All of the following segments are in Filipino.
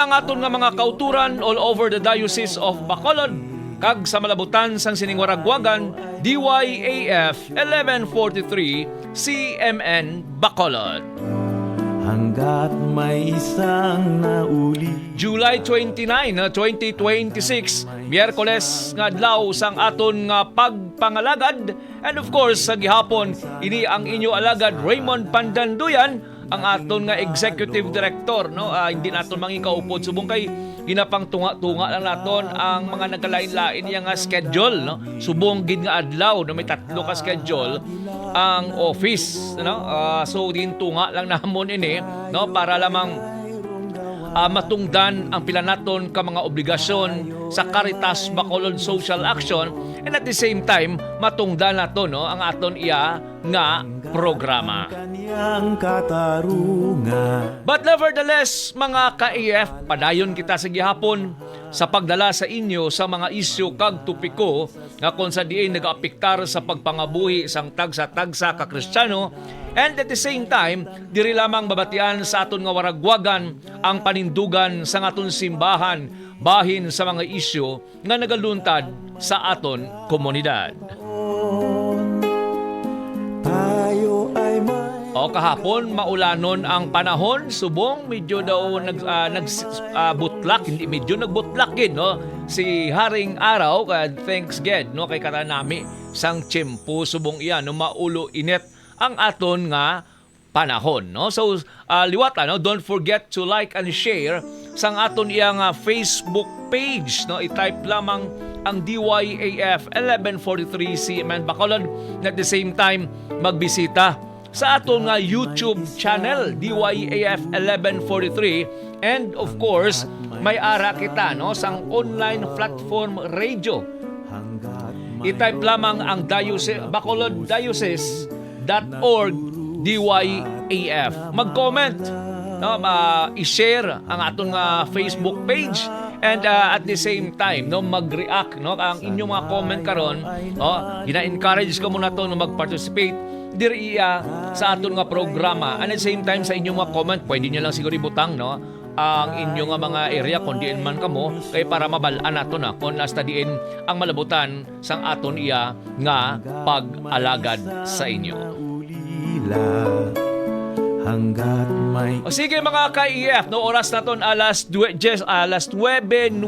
Ang aton nga mga kauturan all over the Diocese of Bacolod kag sa malabutan sang sining Waragwagan DYAF 1143 CMN Bacolod. Hanggat may isang nauli. July 29, 2026, Miyerkules nga adlaw sang aton nga pagpangalagad, and of course sa gihapon ini ang inyo alagad Raymond Pandanduyan, ang aton nga executive director, no. Hindi naton mangikaupod subong kay ginapang tunga-tunga lang naton ang mga nagkalain-lain niya nga schedule, no. Subong gid nga adlaw no may tatlo ka schedule ang office, no. So din tunga lang namon ini, no, para lamang matungdan ang pila naton ka mga obligasyon sa Caritas Bacolod Social Action, and at the same time matungdan naton, no, ang aton iya nga programa. But nevertheless, mga ka-AF, padayon kita sa gihapon sa pagdala sa inyo sa mga isyu kag tupiko nga kung sa diin nag-apektar sa pagpangabuhi sang tagsa-tagsa ka Kristiyano, and at the same time diri lamang babatian sa aton nga waragwagan ang panindugan sa aton simbahan bahin sa mga isyu nga nagaluntad sa aton komunidad. O kahapon maulanon ang panahon, subong medyo daw nagbutlak, hindi medyo nagbutlak gid, no, si haring araw kad thanks God, no, kay katanami sang tiyempo subong iyan no maulo init ang aton nga panahon, no. So liwata, no, don't forget to like and share sang aton iyang Facebook page, no. I-type lamang ang DYAF 1143 CMN Bacolod, at the same time magbisita sa aton nga YouTube channel DYAF 1143, and of course may ara kita, no, sang online platform radio. I-type lamang ang Bacolod Diocese.org DYAF. Mag-comment, no, i-share ang aton nga Facebook page, and at the same time, no, mag-react, no, ang inyong mga comment karon, no, gina-encourage ko muna to no mag-participate diri sa aton nga programa, and at the same time sa inyong mga comment pwede niyo lang siguro ibutang, no, ang inyong nga mga area kung diin man kamo kay para mabalaan nato na kung nasta diin ang malabutan sang aton iya nga pag-alagad sa inyo. Hanggat may... O sige mga ka-EF, no, oras naton alas 9:09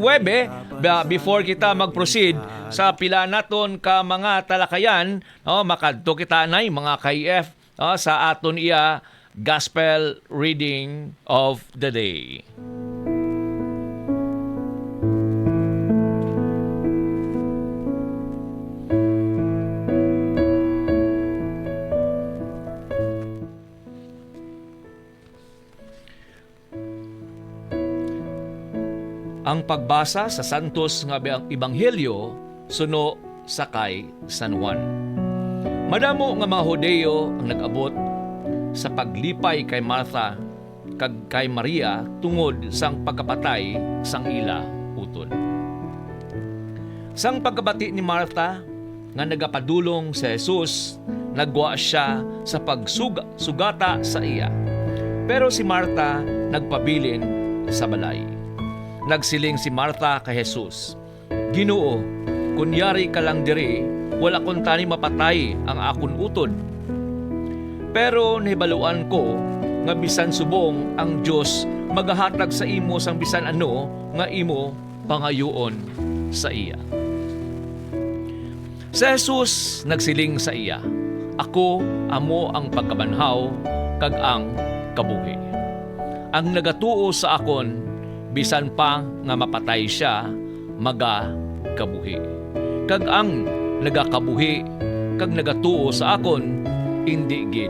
before kita mag-proceed sa pila naton ka mga talakayan, no, makadto kita nay mga ka-EF, no, sa aton iya Gospel Reading of the Day. Ang pagbasa sa Santos nga Ebanghelyo suno sakay San Juan. Madamo nga mga Hudeo ang nag-abot sa paglipay kay Martha kag kay Maria tungod sang pagkapatay sang ila utod. Sang pagkabati ni Martha nga nagapadulong sa Jesus, nagwa siya sa pagsugata sa iya. Pero si Martha nagpabilin sa balay. Nagsiling si Martha kay Jesus, "Ginoo, kunyari ka lang diri, wala kon tani mapatay ang akon utod. Pero nahibaluan ko nga bisan subong ang Dios magahatag sa imo sang bisan ano nga imo pangayoon sa iya." Si Jesus nagsiling sa iya, "Ako amo ang pagkabanhaw kag ang kabuhi. Ang nagatuo sa akon bisan pa nga mapatay siya, magakabuhi. Kag ang nagakabuhi, kag nagatuo sa akon, hindi gid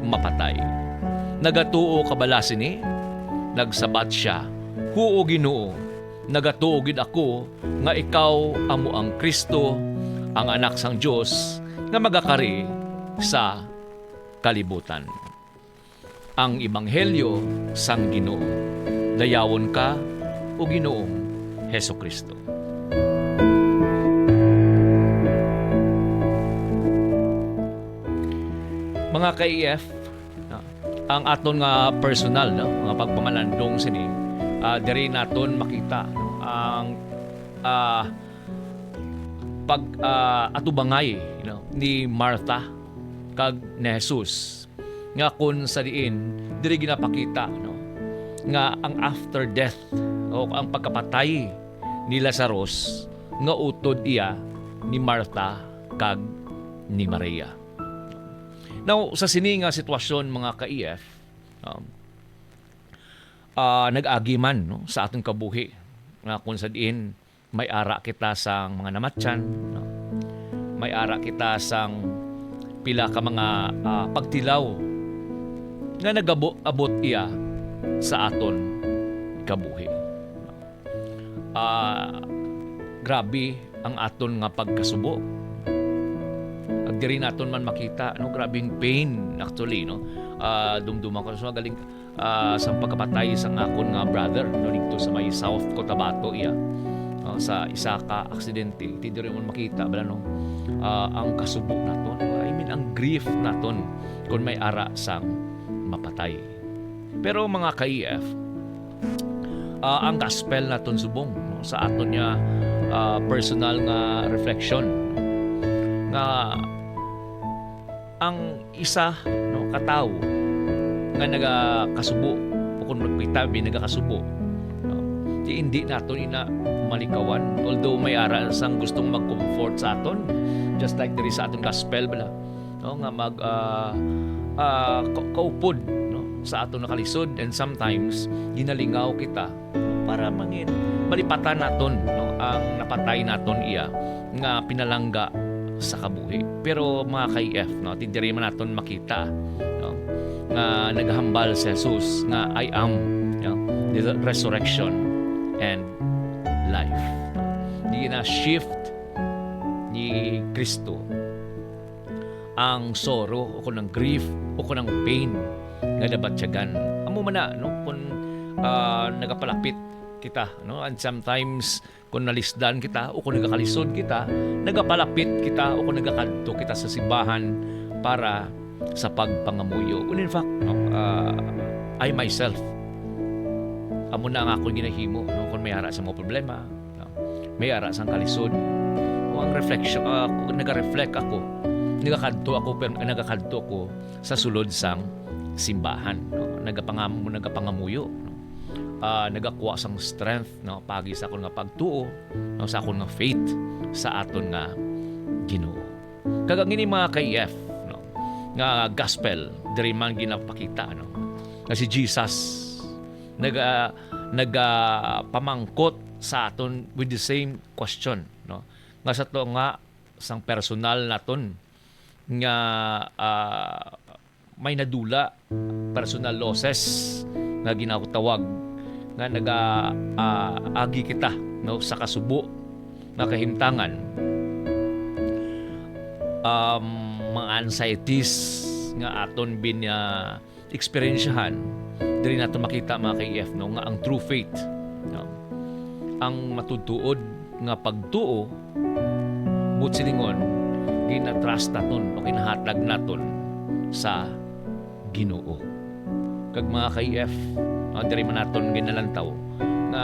mapatay." Nagatuo ka bala sini? Nagsabat siya, "Huo Ginoo, nagatuo gid ako nga ikaw amo ang Kristo, ang anak sang Dios nga magakari sa kalibutan." Ang Ebanghelyo sang Ginoo. Dayawon ka o Ginoong Hesukristo. Mga ka-EF, ang aton nga personal, no, mga pagpamalandong sini diri naton makita no, ang pag atubangay ni Martha kag ni Jesus nga kun sa diin diri ginapakita no nga ang after death o ang pagkapatay ni Lazarus nga utod iya ni Martha kag ni Maria. Now sa sini nga sitwasyon mga ka-EF, nag-agi man no, sa atong kabuhi nga kung sa diin may ara kita sang mga namatyan no? May ara kita sang pila ka mga pagtilaw nga nagabot iya sa aton kabuhi. Grabe ang aton nga pagkasubo. Ag diri naton man makita no, grabing pain actually no. Dumduman ko so galing sa pagkapatay sang akon nga brother no dito sa may South Cotabato iya. Sa isa ka aksidente, diri mo makita bala no. Ang kasubo naton, I mean ang grief naton kung may ara sang mapatay. Pero mga ka-EF, ang gospel naton subong no, sa aton niya personal nga reflection nga ang isa no katawo nga nagakasubo o kung magpitabi nagakasubo no, hindi naton ina malikawan although may ara sang gustong mag-comfort sa aton just like there is sa aton gospel bala no nga mag kaupod no sa aton nakalisod and sometimes ginalingaw kita para mangin malipatan naton no ang napatay naton iya nga pinalangga sa kabuhi. Pero mga ka-EF no diri man naton makita no nga naghambal si Jesus nga I am no, the resurrection and life. Di na shift ni Kristo ang sorrow o kung ng grief o kung ng pain nga dabatyagan. Amo man na no kung nagapalapit kita no and sometimes kung nalisdan kita o kung nagakalisod kita nagapalapit kita o kung nagakadto kita sa simbahan para sa pagpangamuyo. And in fact no, I myself amo na ang ako ginahimo no kung may ara sa mga problema no, may ara sang kalisod o ang reflection kung naga-reflect ako nagakadto ako sa sulod sang simbahan no nagapangamuyo no? Nagakuha sang strength no pagi sa akon nga pagtuo no sa akon nga faith sa aton nga Ginoo. Kagang ini mga ka-EF no nga gospel diri man ginapakita no nga si Jesus pamangkot sa aton with the same question no nga sa to nga sang personal naton nga may nadula personal losses nga ginatawag nga agi kita no sa kasubo nga kahimtangan mga anxieties nga aton experiensyahan diri naton makita mga ka-EF no nga ang true faith no ang matutuod nga pagtuo but silingon ginatrust naton o ginahatag naton sa Ginoo. Kag mga ka-EF diri man naton ginalantaw nga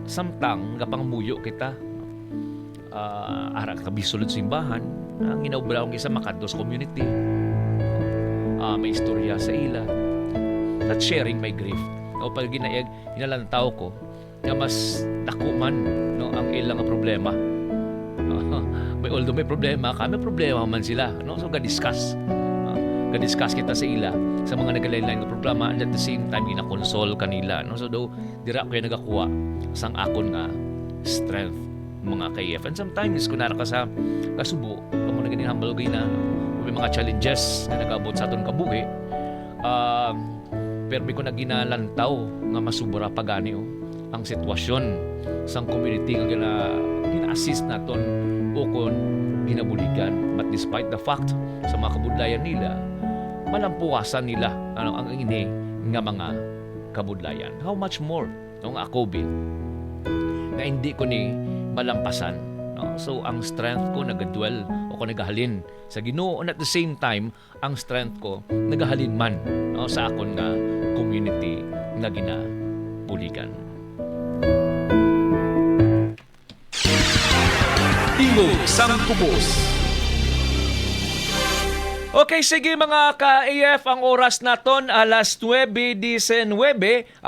samtang gapangmuyo kita ara ka bisulod simbahan ang ginaubalawon kisa makadto sa community may istorya sa ila that sharing my grief o pag ginalantaw ko nga mas dako man no ang ilang problema although may problema man sila no so ga-discuss kita sa ila sa mga nagalain-lain nga problema and at the same time ina-console kanila no so do dira ko nagakuha sang akon nga strength mga ka-EF and sometimes kung nara ka sa kasubo kamo na ganing humble gay na may mga challenges na nag-abot sa aton kabuhi pero may ko na ginalantaw nga masubra pa gani ang sitwasyon sang community nga gina-assist naton o kon ginabuligan but despite the fact sa mga kabudlayan nila malampuasan nila ang ini nga mga kabudlayan. How much more nung ako na hindi ko ni malampasan. No? So ang strength ko nagadwell o ko nagahalin sa Ginoo and at the same time ang strength ko nagahalin man no, sa akon nga community nga Uligan. Tingog sang Kubos. Okay, sige mga ka-AF, ang oras naton alas 9:19.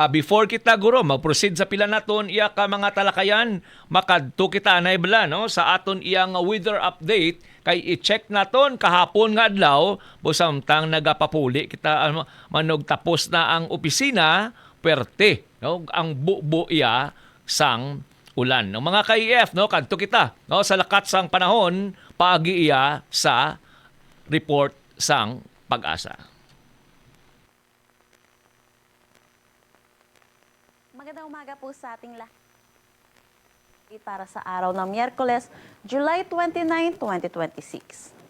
Before kita guro mag-proceed sa pila naton iya ka mga talakayan, makadto kita na ibla no sa aton iyang weather update kay i-check naton kahapon nga adlaw busamtang nagapapuli kita manog tapos na ang opisina perte no ang bubo iya sang ulan. No mga ka-AF no kadto kita no sa lakat sang panahon paagi iya sa report sang Pag-asa. Magandang umaga po sa ating lahat. Para sa araw ng Miyerkules, July 29, 2026.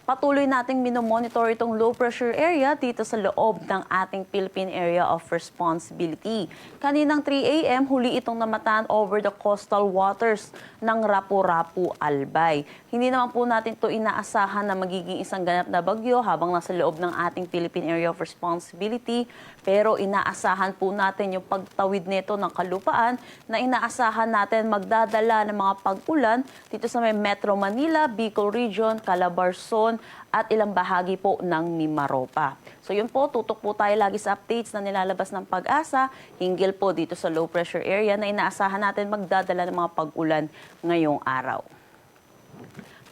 Patuloy nating minomonitor itong low pressure area dito sa loob ng ating Philippine Area of Responsibility. Kaninang 3 a.m. huli itong namataan over the coastal waters ng Rapu-Rapu, Albay. Hindi naman po natin ito inaasahan na magiging isang ganap na bagyo habang nasa loob ng ating Philippine Area of Responsibility. Pero inaasahan po natin yung pagtawid nito ng kalupaan na inaasahan natin magdadala ng mga pag-ulan dito sa may Metro Manila, Bicol Region, Calabarzon at ilang bahagi po ng Mimaropa. So yun po, tutok po tayo lagi sa updates na nilalabas ng Pag-asa hinggil po dito sa low pressure area na inaasahan natin magdadala ng mga pag-ulan ngayong araw.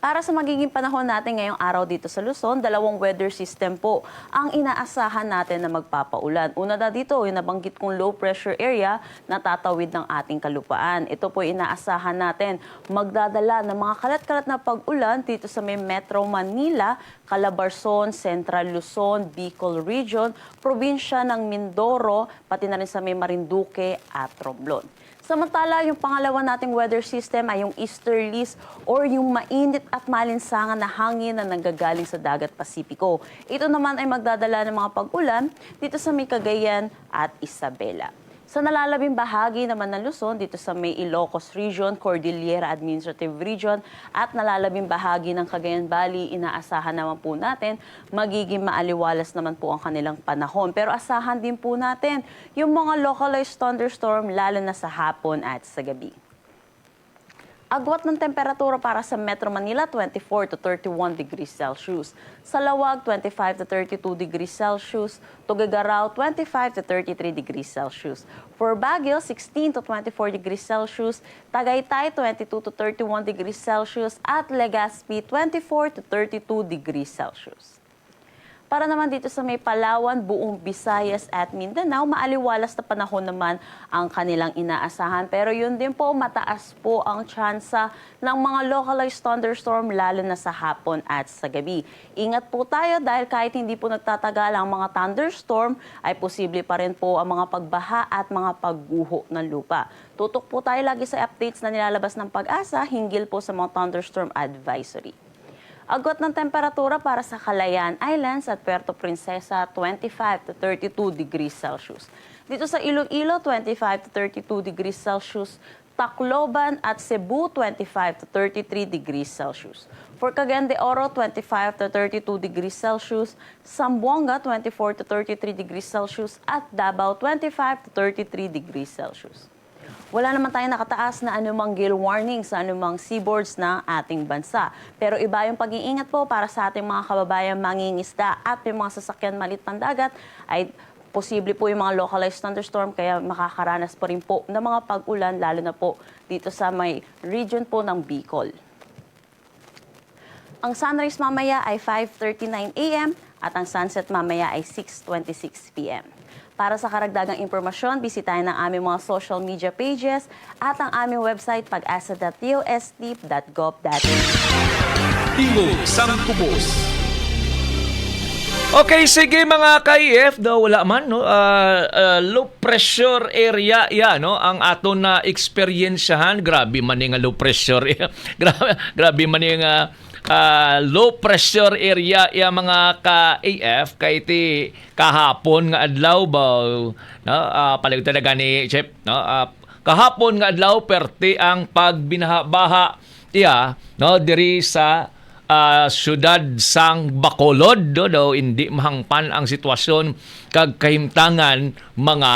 Para sa magiging panahon natin ngayong araw dito sa Luzon, dalawang weather system po ang inaasahan natin na magpapaulan. Una na dito, yung nabanggit kong low pressure area na tatawid ng ating kalupaan. Ito po inaasahan natin magdadala ng mga kalat-kalat na pag-ulan dito sa may Metro Manila, Calabarzon, Central Luzon, Bicol Region, probinsya ng Mindoro, pati na rin sa may Marinduque at Romblon. Samantala, yung pangalawa nating weather system ay yung easterlies or yung mainit at malinsangan na hangin na nanggagaling sa dagat Pasipiko. Ito naman ay magdadala ng mga pag-ulan dito sa may Cagayan at Isabela. Sa nalalabing bahagi naman ng Luzon, dito sa may Ilocos Region, Cordillera Administrative Region at nalalabing bahagi ng Cagayan Valley, inaasahan naman po natin magiging maaliwalas naman po ang kanilang panahon. Pero asahan din po natin yung mga localized thunderstorm lalo na sa hapon at sa gabi. Agwat ng temperatura para sa Metro Manila, 24 to 31 degrees Celsius. Sa Lawag, 25 to 32 degrees Celsius. Tuguegarao, 25 to 33 degrees Celsius. For Baguio, 16 to 24 degrees Celsius. Tagaytay, 22 to 31 degrees Celsius. At Legazpi, 24 to 32 degrees Celsius. Para naman dito sa may Palawan, buong Visayas at Mindanao, maaliwalas na panahon naman ang kanilang inaasahan. Pero yun din po, mataas po ang tsansa ng mga localized thunderstorm lalo na sa hapon at sa gabi. Ingat po tayo dahil kahit hindi po nagtatagal ang mga thunderstorm, ay posible pa rin po ang mga pagbaha at mga pagguho ng lupa. Tutok po tayo lagi sa updates na nilalabas ng Pag-asa hinggil po sa mga thunderstorm advisory. Agwat ng temperatura para sa Calayan Islands at Puerto Princesa, 25 to 32 degrees Celsius. Dito sa Iloilo, 25 to 32 degrees Celsius. Tacloban at Cebu, 25 to 33 degrees Celsius. For Cagayan de Oro, 25 to 32 degrees Celsius. Zamboanga, 24 to 33 degrees Celsius. At Davao, 25 to 33 degrees Celsius. Wala naman tayong nakataas na anumang gale warning sa anumang seaboards ng ating bansa. Pero iba yung pag-iingat po para sa ating mga kababayan mangingisda at yung mga sasakyan malit pandagat ay posible po yung mga localized thunderstorm kaya makakaranas pa rin po ng mga pag-ulan lalo na po dito sa may region po ng Bicol. Ang sunrise mamaya ay 5:39 a.m. at ang sunset mamaya ay 6:26 p.m. Para sa karagdagang impormasyon, bisitahin ang aming mga social media pages at ang aming website pag-asa.usd.gov.ph. Tingog sang Kubos. Okay, sige mga ka-EF, daw wala man no, low pressure area ya no ang aton na eksperyensyahan. Grabe man nga low pressure. grabe man nga low pressure area ya mga ka-AF kay ti kahapon nga adlaw ba no palig talaga ni Chef no kahapon nga adlaw perti ang pagbinaha iya no diri sa syudad sang Bacolod do hindi mahangpan ang sitwasyon kag kahimtangan mga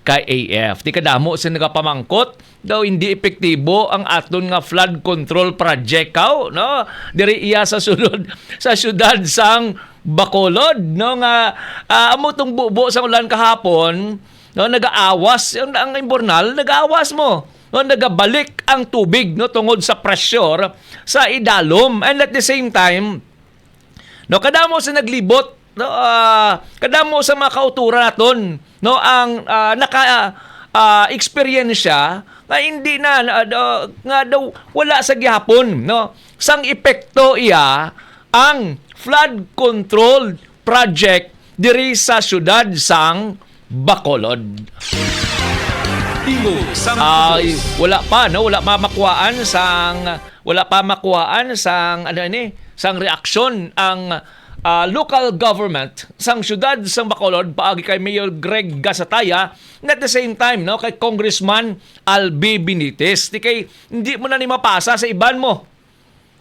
ka AF. Di kadamo sa nagapamangkot daw hindi epektibo ang aton nga flood control project kaw, no? Diri iya sa sulod sa syudad sang Bacolod, no, nga amo tong bubo sa ulan kahapon, no, nagaawas ang imbornal, nagaawas mo. No, nagabalik ang tubig, no, tungod sa pressure sa idalom, and at the same time, no, kadamo sa naglibot, no, kadamo sa mga kauturan naton, no, ang eksperyensya nga hindi na nga daw wala sa gihapon, no, sang epekto iya ang flood control project diri sa syudad sang Bacolod. Wala pa makuhaan sang sang reaksyon ang local government sang syudad sang Bacolod paagi kay Mayor Greg Gasataya, and at the same time, no, kay Congressman Albi Benitez. Di kay hindi mo na ni mapasa sa iban mo.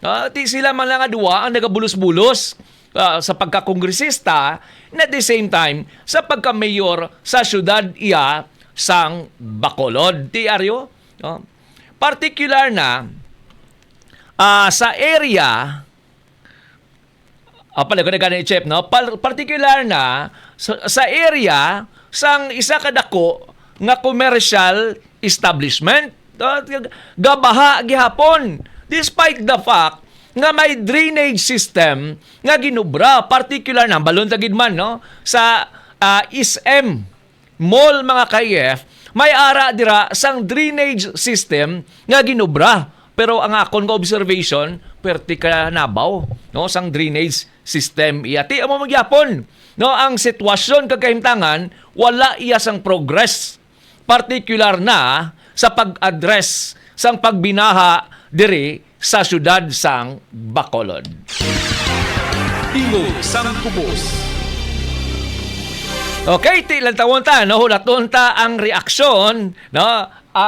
Ti sila man lang duwa ang nagabulos-bulos sa pagka-kongresista, and at the same time sa pagka-mayor sa syudad iya sang Bacolod. Ti Aryo, no? Particular na sa area pala ko na ganun i-chep, no? Particular na sa area sang isa kadako nga commercial establishment, no? Gabaha gihapon despite the fact nga may drainage system nga ginubra, particular na balon tagid man, no, sa SM Mall mga KF, may ara dira sang drainage system nga ginubra. Pero ang akon nga observation, perti ka nabaw, no, sang drainage system iya. Ti amo magyapon, no, ang sitwasyon kagahimtangan wala iya sang progress. Particular na sa pag-address sang pagbinaha diri sa syudad sang Bacolod. Tingog sang Kubos. Okay, tilan tawon ta, no, hulaton ta ang reaksyon, no,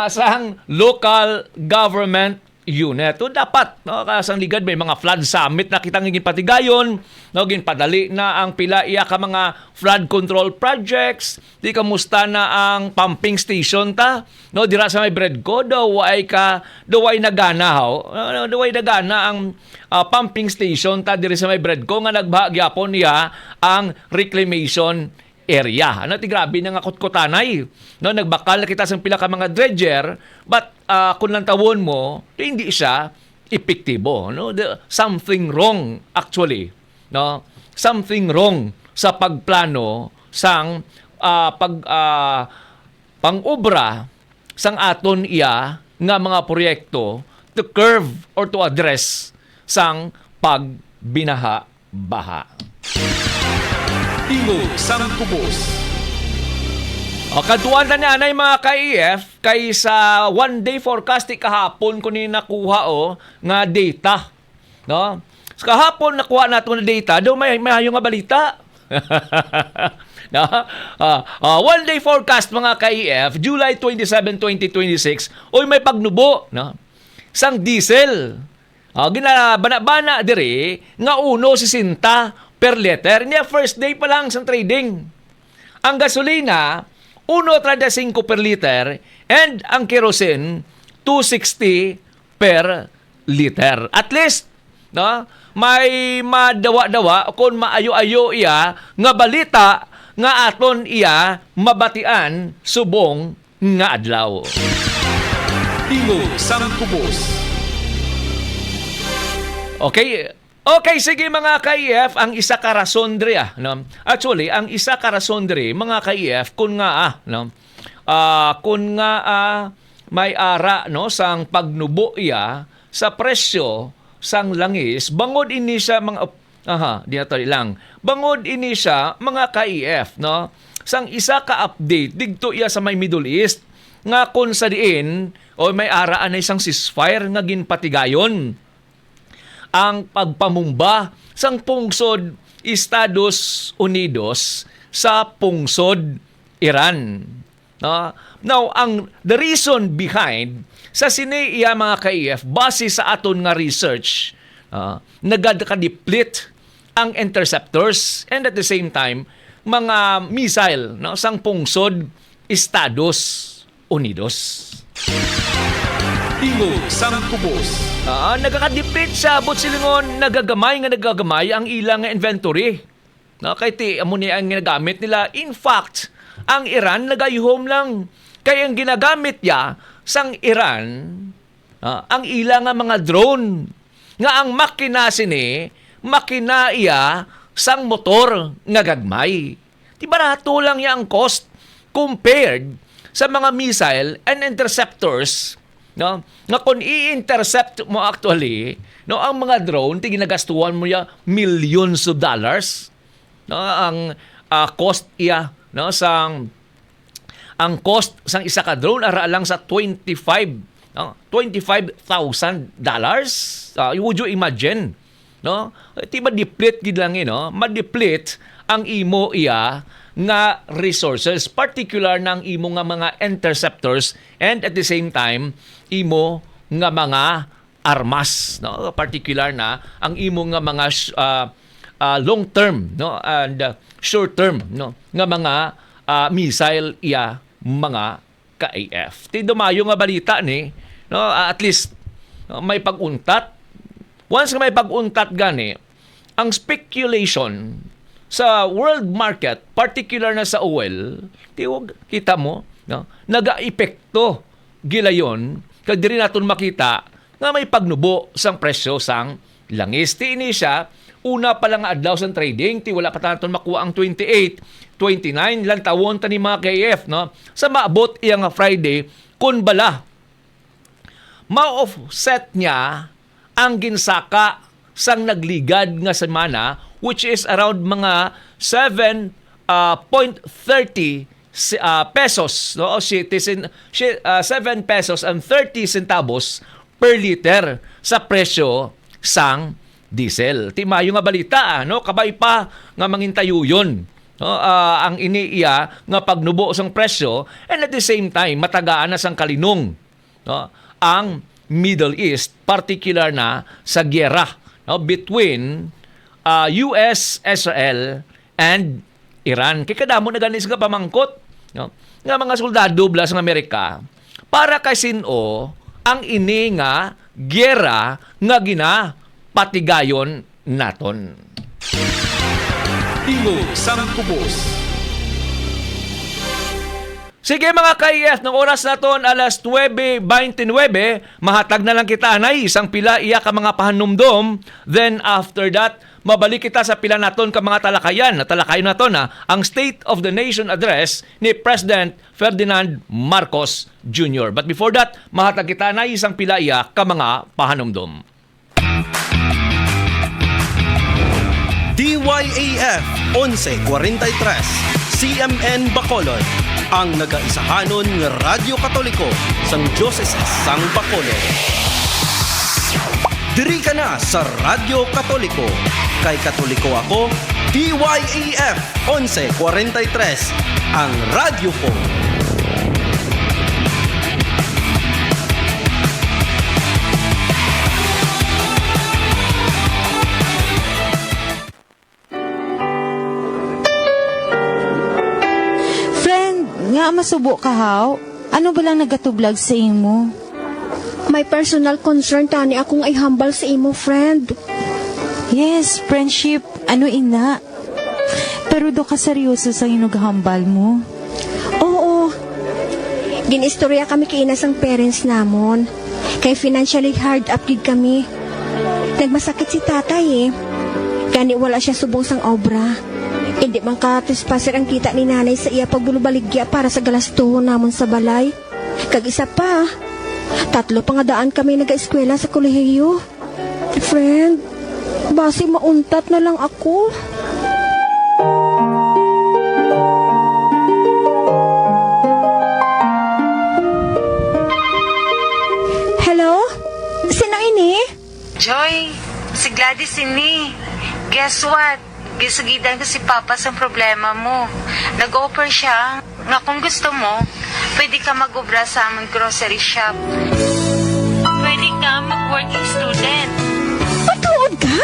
sang local government unit. O dapat, no, kasang ligad may mga flood summit na kitang ginpatigayon, no, ginpadali na ang pila iya ka mga flood control projects. Di kamusta na ang pumping station ta, no, dira sa may Bredco daw ay nagana ang pumping station ta diri sa may Bredco nga nagbahagyapon niya ang reclamation area. Ano, ti grabe na nga kutkutanay. No, nagbakal na kita sa pila ka mga dredger, but kung lang tawon mo, hindi siya epektibo. No? Something wrong actually. No? Something wrong sa pagplano sang pang-obra sang aton iya nga mga proyekto to curve or to address sang pagbinaha-baha. Tingog sang Kubos. Kaduan na nanay mga ka-EF kay sa one-day forecast kahapon ko ni nakuha nga data. No? Kahapon nakuha nato na data, daw may hayong nga balita. No? One-day forecast mga ka-EF, July 27, 2026, may pagnubo. No? Sang diesel. Ginabana-bana diri nga 1.60 per liter. Niya first day pa lang sa trading. Ang gasolina 1.35 per liter, and ang kerosene 2.60 per liter. At least, no, may madawa-dawa kung maayo-ayo iya nga balita nga aton iya mabatian subong nga adlaw. Tingog sang Kubos. Okay, sige mga ka-EF, ang isa ka rason diri, no? Actually, ang isa ka rason diri mga ka-EF kung nga no? Kung nga may ara, no, sang pagnubo iya sa presyo sang langis, bangod ini siya mga bangod ini siya mga ka-EF, no? Sang isa ka update digto iya sa may Middle East nga kun sa diin may ara na isang ceasefire nga ginpatigayon ang pagpamumba sang pungsod Estados Unidos sa pungsod Iran. No? Now, the reason behind sa siniya mga ka-EF, base sa aton nga research, nagka-deplete ang interceptors and at the same time, mga missile, no, sang pungsod Estados Unidos. Tingog sang kubos. Nagakadipit sa butsilingon, nagagamay ang ilang nga inventory. Kay ti amo ni ang ginagamit nila. In fact, ang Iran nagayhom lang. Kaya ang ginagamit niya sang Iran, ang ilang nga mga drone. Nga ang makina sini, makina iya sang motor nga gagmay. Di barato lang ya ang cost compared sa mga missile and interceptors, no? Nga kung i-intercept mo actually, no, ang mga drone ti ginagastuhan mo ya millions of dollars. No, ang cost iya, no, ang cost sang isa ka drone ara lang sa $25,000. Would you imagine? No? Ti ma-deplete gid lang no? Ma-deplete ang imo iya nga resources, particular ng imo nga mga interceptors and at the same time imo nga mga armas, no? Particular na ang imo nga mga long term, no, and short term, no, nga mga missile iya mga ka-AF. Ti dumayo nga balita ni, no, at least no, may pag-untat. Once nga may pag-untat gani, ang speculation sa world market, particular na sa oil, kita mo, no, naga-epekto gilayon kag diri naton makita nga may pagnubo sang presyo sang langis. Ti ini siya una pa lang adlaw sa trading, ti wala pa taton makuha ang 28, 29 lang tawon ta ni mga KF, no? Sa maabot iya nga Friday kun bala ma-offset niya ang ginsaka sang nagligad nga semana, which is around mga 7.30 pesos, no? 7 pesos and 30 centavos per liter sa presyo sang diesel. Timayo nga balita, no? Kabay pa nga mangintayo yun. No? Ang iniiya nga pagnubo sang presyo and at the same time matagaan na sang kalinong, no? Ang Middle East, particular na sa gyera, no? Between US, Israel and Iran. Kaya kadamo na ganis nga pamangkot, no? Nga mga soldado blas ng Amerika para kay sino ang ini nga gyera nga ginapatigayon naton. Tingog sang kubos. Sige mga KF, ng oras naton alas 9:29, mahatag na lang kita anay isang pila iya ka mga pahanumdom. Then after that, mabalik kita sa pila naton ka mga talakayan. Natalakayan naton ang State of the Nation Address ni President Ferdinand Marcos Jr. But before that, mahatag kita anay isang pila iya ka mga pahanumdom. DYAF 1143 CMN Bacolod, ang nagaisahanon ng Radyo Katoliko sang Diocese sang Bacolod. Diri ka na sa Radyo Katoliko. Kay Katoliko ako, DYAF 1143, ang radyo ko. Nga masubo ka haw? Ano ba lang nagatublag sa imo? May personal concern tani akong ay hambal sa imo, friend. Yes, friendship. Ano ina? Pero do ka seryoso sa inughambal mo? Oo. Ginistorya kami kay inas ang parents namon. Kay financially hard up gid kami. Nagmasakit si tatay Gani wala siya subong sang obra. Hindi man ka-trespasser ang kita ni nanay sa iya pagbulubaligya para sa galastuhon namon sa balay. Kag isa pa, 3 pa nga daan kami nag-eskwela sa kolehiyo. Friend, basi mauntat na lang ako. Hello? Sino ini? Joy, si Gladys ini. Guess what? Gisugidan ko si Papa sa problema mo. Nag-offer siya nga kung gusto mo, pwede ka mag-obra sa aming grocery shop. Pwede ka mag-working student. Patuod ka?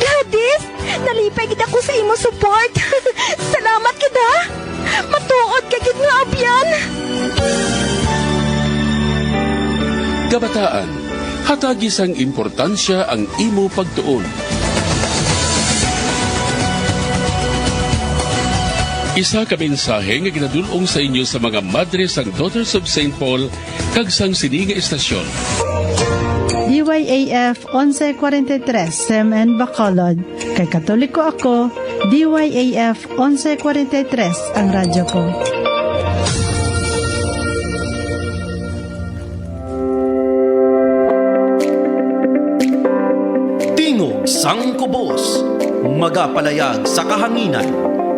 Gladys, nalipay kita ko sa imo support. Salamat kita. Matuod kagid nga abyan. Kabataan, hatagi sang importansya ang imo pagtuon. Isa ka mensahe nga ginadulong sa inyo sa mga madre sang Daughters of St. Paul kag sang sininga estasyon. DYAF 1143 SEMN Bacolod. Kay Katoliko ako, DYAF 1143 ang radyo ko. Tingog sang kubos. Magapalayag sa kahanginan.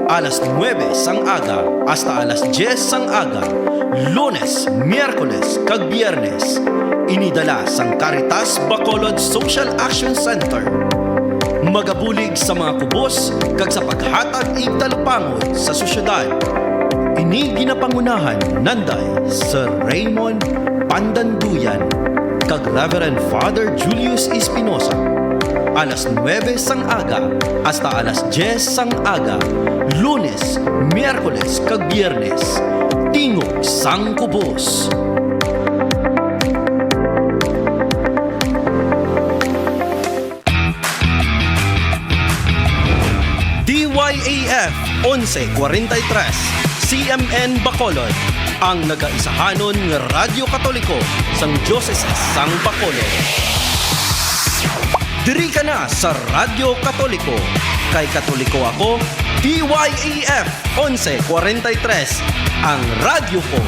Alas 9 sang aga hasta alas 10 sang aga. Lunes, Miyerkules kag Biyernes. Inidala sang Caritas Bacolod Social Action Center. Magabulig sa mga kubos kag sa paghatag igtalupangod sa sosyedad. Ini ginapangunahan nanday Sir Raymond Pandanduyan kag Reverend Father Julius Espinosa. Alas 9 sang aga hasta alas 10 sang aga. Lunes, Miyerkules kag Biyernes. Tingog sang kubos. DYAF 1143 CMN Bacolod ang nagaisahanon nga Radyo Katoliko sang Diocese sang Bacolod. Diri ka na sa Radyo Katoliko. Kay Katoliko ako, DYAF 1143 ang radyo ko.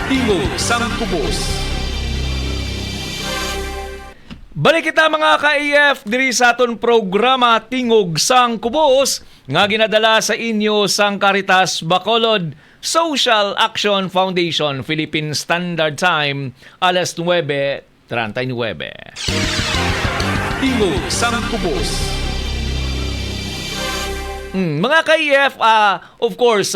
Tingog sang kubos. Balik kita mga ka-AF diri sa aton programa Tingog sang Kubos nga ginadala sa inyo sang Caritas Bacolod Social Action Foundation Philippine Standard Time alas 9:39. Tingog sang kubos. Mga ka-AF, of course,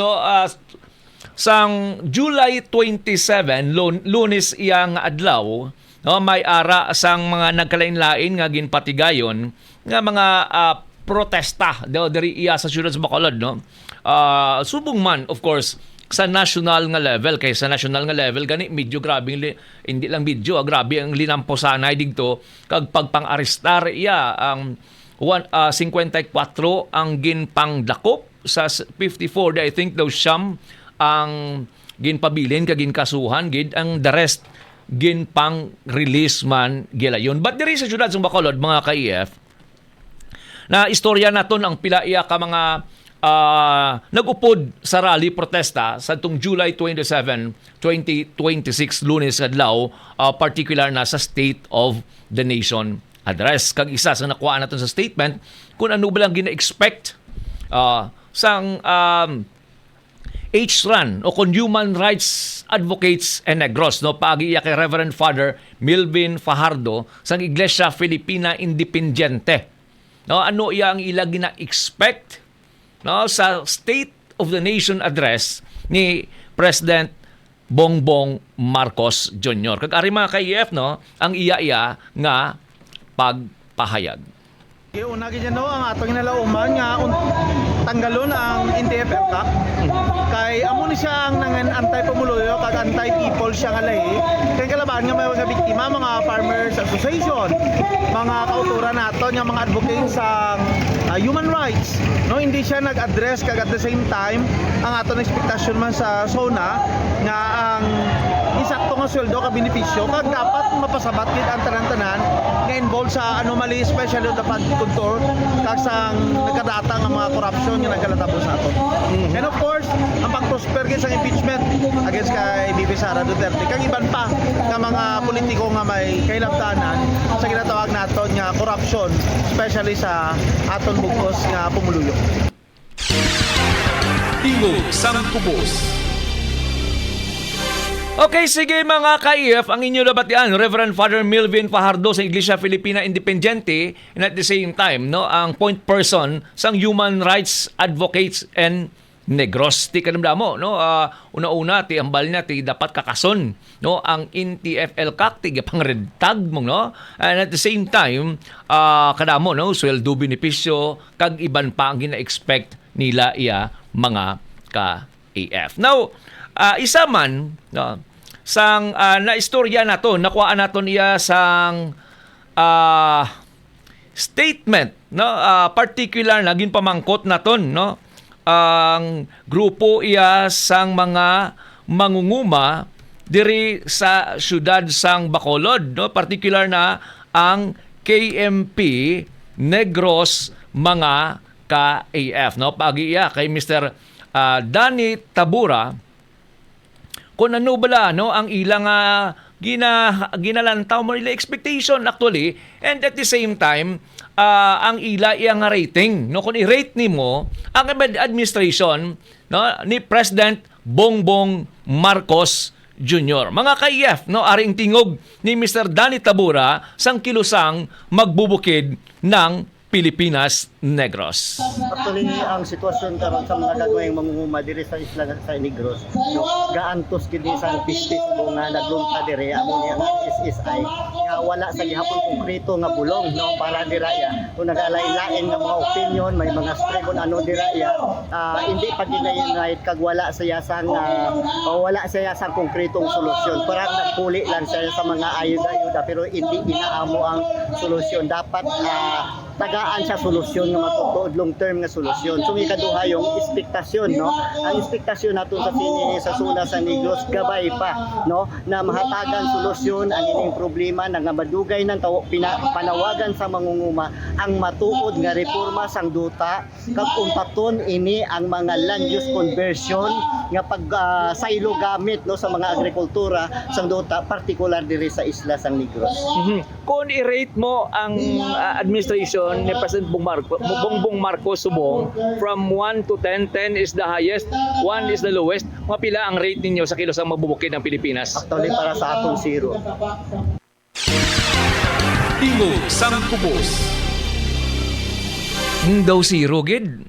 sang July 27, Lunes iyang adlaw, no, may ara sang mga nagkalain-lain nga ginpatigayon nga mga protesta diri iya sa siyudad sa Bacolod, no. Subong man of course sa national nga level, kay sa national nga level gani medyo grabe hindi lang medyo grabe ang linamposanay digto kag pagpang-arestar iya ang 54 ang ginpangdakop sa 54 I think daw siyam ang ginpabilin kag ginkasuhan gid ang the rest ginpang release man gilayon. But diri sa siyudad sa Bacolod mga ka-EF na istorya naton ang pila iya ka mga nagupod sa rally protesta sa tung July 27, 2026 Lunes adlaw, particular na sa State of the Nation address. Kag isa sa nakuha naton sa statement kung ano ba lang gina-expect sang HRAN o kung Human Rights Advocates and Negros, no, paagi iya kay Reverend Father Milvin Fajardo sang Iglesia Filipina Independiente. No, ano iya ang ila gina-expect, no, sa State of the Nation address ni President Bongbong Marcos Jr. Kag ari mga ka-EF, no, ang iya nga pagpahayag. Una gid no ang atong ginalauman nga tanggalon ang NTF-ERCA kay amo ni siya ang nangan anti-pumuluyo kag anti-people siya nga lahi kay kalaban nga may mga biktima, mga farmers association, mga kauturan naton nga mga advocates sa human rights, no, hindi siya nag-address kag at the same time ang aton expectation man sa SONA nga ang isakto nga sweldo ka benepisyo kag dapat mapasabat gid ang tanan-tanan nga involved sa anomaly, especially the pagkontor kag sa nagkadata nga mga corruption nga nagkalatabos nato. And of course, ang pag-prosper gid sa impeachment against kay BP Sara Duterte kag iban pa nga mga politiko nga may kailabtanan sa ginatawag naton nga corruption, especially sa aton bugos nga pumuluyo. Tingog sang kubos. Okay, sige mga ka-EF, ang inyo nabatian, Reverend Father Milvin Fajardo sa Iglesia Filipina Independiente, and at the same time, no, ang point person sang Human Rights Advocates and Negros. Ti kanamda mo, no? Una-una, ti ambal niya, ti dapat kakason, no? Ang NTFL kak, ti pangredtag mo, no? And at the same time, kadamo, no? Sweldo benepisyo, kag iban pa ang gina-expect nila iya mga ka-AF. Now, isa man, no? Sang na-istorya nato, nakuhaan naton iya sang statement, no? Particular, naging pamangkot naton, no? Ang grupo iya sang mga mangunguma diri sa syudad sang Bacolod, no? Particular na ang KMP Negros mga ka-AF, no? Pagi iya kay Mr. Danny Tabura kung ano bala, no, ang ilang ginalantaw mo nila expectation actually, and at the same time ang ila iyang rating, no, kung i-rate nimo ang administration, no, ni President Bongbong Marcos Jr. Mga ka-IF, no, aring tingog ni Mr. Danny Tabura sang kilusang magbubukid ng Pilipinas Negros. Actually, ang sitwasyon karon sa mga gagawing mangunguma diri sa isla sa Negros, gaantos gid sa pistis mo nga naglunta diri amo niya nga SSI nga wala sa gihapon konkreto nga bulong, no, para diraya. Kung nagalain-lain nga mga opinion, may mga stray kung ano diraya, hindi pa gina-unite kag wala siya sang konkretong solusyon. Parang nagpuli lang siya sa mga ayuda-ayuda pero hindi inaamo ang solusyon. Dapat tagaan sa solusyon nga matutuod long term nga solusyon. So ikaduha yung ekspektasyon, no? Ang ekspektasyon nato sa suna sa Negros gabay pa, no, na mahatagan solusyon ang ining problema nga madugay ng panawagan sa mangunguma ang matuod nga reforma sang duta kag umpaton ini ang mga land use conversion nga pag saylo gamit, no, sa mga agrikultura sang duta particular diri sa isla sang Negros. Kung i-rate mo ang administration ni President Bongbong Marcos Subong from 1 to 10, 10 is the highest, 1 is the lowest, mapila ang rate ninyo sa kilos ang magbubukid ng Pilipinas? Actually para sa atong 0. Tingog sang Kubos. Daw zero gid.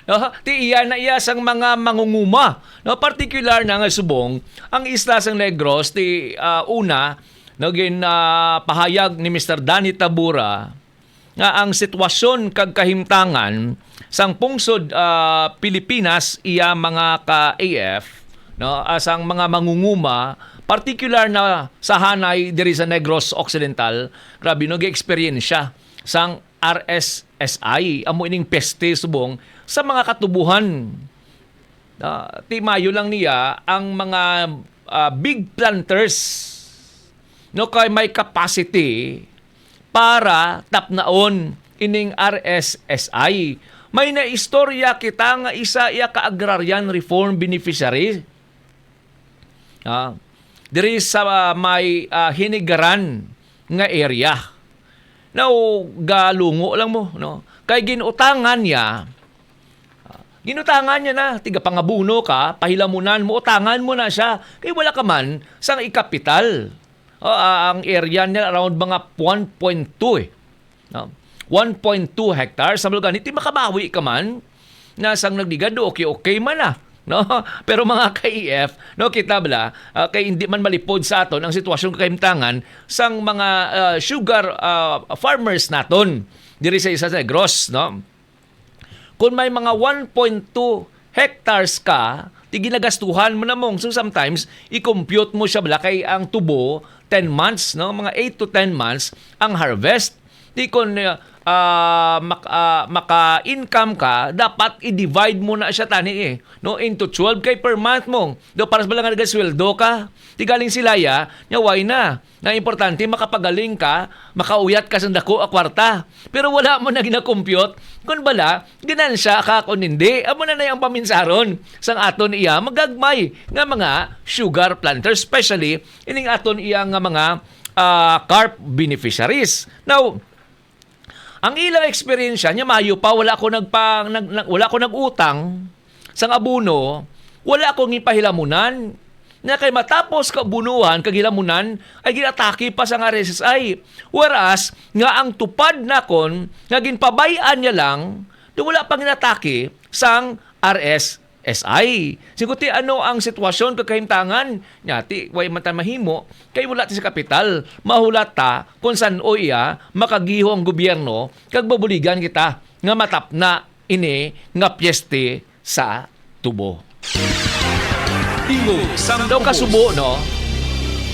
No? Ti iya na iya sang mga mangunguma. No, particular na nga Subong, ang isla sang Negros ti una naging pahayag ni Mr. Danny Tabura nga ang sitwasyon kag kahimtangan sang pungsod Pilipinas iya mga ka-AF, no, asang mga mangunguma particular na sa hanay diri sa Negros Occidental, grabe no gi-experience sang RSSI amo ining peste Subong sa mga katubuhan. Ti Mayo lang niya ang mga big planters, no, kay may capacity para tapnaon ining RSSI. May naistorya kita nga isa iya ka agrarian reform beneficiary. Diri sa may hinigaran nga area. Now, galungo lang mo, no? Kay ginutangan niya na, tiga pangabuno ka, pahilamunan mo, utangan mo na siya. Kay wala ka man sang ikapital. Ang area niya around mga 1.2 no? 1.2 hectares. Sa mga ganito, makabawi ka man na sang nagdigado, okay man na. No? Pero mga ka-EF, no, kita bala, kay hindi man malipod sa aton ang sitwasyon kahimtangan sang mga sugar farmers naton diri sa isa sa Negros, no? Kung may mga 1.2 hectares ka, ti ginagastuhan mo na mong. So sometimes, i-compute mo siya bala kay ang tubo 10 months, no? Mga 8 to 10 months ang harvest. Di kung maka-income ka, dapat i-divide mo na siya tani no, into 12 kay per month mo. Do para sa balang nagasweldo ka. Di galing sila nya why na. Na importante makapagaling ka, makauyat ka sa dako a kwarta. Pero wala mo na gina-compute kun bala ginansya ka kun hindi. Amo na yung paminsaron sang aton iya magagmay nga mga sugar planters, especially ining aton iya nga mga carp beneficiaries. Now, ang ilang experience niya mayo pa wala ko nag-utang sang abuno, wala akong ipahilamunan. Na kay matapos ka bunuhan kag hilamunan ay ginatake pa sa RSSI. Whereas nga ang tupad nakon nga ginpabayaan niya lang, do wala pang ginatake sang RSSI. SI. Siguti ano ang sitwasyon kagkahimtangan nyati way man ta mahimo kay wala ti sa kapital mahulat ta kung san o iya makagiho ang gobyerno kag babuligan kita nga matapna ini nga piyeste sa tubo. Tingog sang Daw kubos. kasubo, no?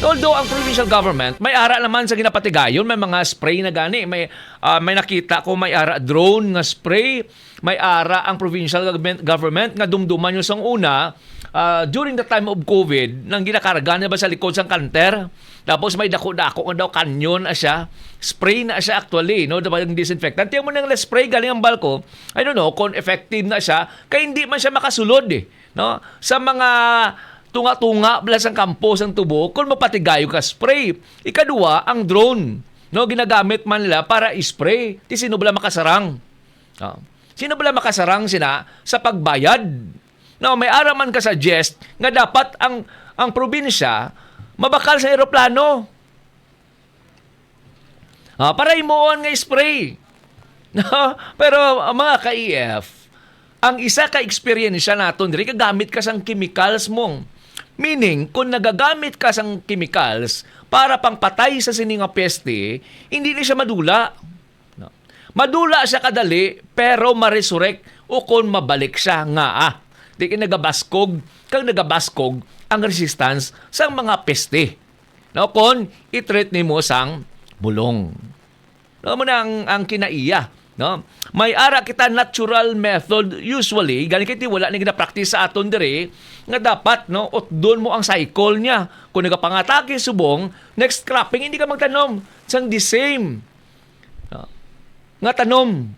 Although ang provincial government, may ara naman sa ginapatigayon, may mga spray na gani, may nakita ko may ara drone nga spray, may ara ang provincial government nga dumduman yung sang una during the time of COVID, nang ginakarga na ba sa likod sang kanter, tapos may dako-dako nga daw kanyon siya, spray na siya actually, no? Diba yung disinfectant? Tiyan mo nang spray galing ang balko, I don't know kung effective na siya, kaya hindi man siya makasulod no? Sa mga tunga-tunga bala sang kampo sang tubo kung mapatigayo ka spray. Ikadua, ang drone. No, ginagamit man nila para i-spray. Ti sino bala makasarang? Sino bala makasarang sina sa pagbayad? No, may araman ka suggest nga dapat ang probinsya mabakal sa eroplano. Para imuon nga spray. No, pero mga ka-EF, ang isa ka experience naton diri kagamit ka sang chemicals mong. Meaning, kung nagagamit ka sang chemicals para pangpatay sa sininga peste, hindi ni siya madula. No. Madula siya kadali, pero ma-resurrect o kung mabalik siya nga. Di ka nagabaskog, kang nagabaskog ang resistance sang mga peste. No, kung i-treat ni mo sang bulong. No, mo na ang kinaiya. No? May ara kita natural method usually galing kiti wala ni gina-practice sa aton dire nga dapat no doon mo ang cycle niya kung nagapangatake subong next cropping hindi ka magtanom sang the same no? Nga tanom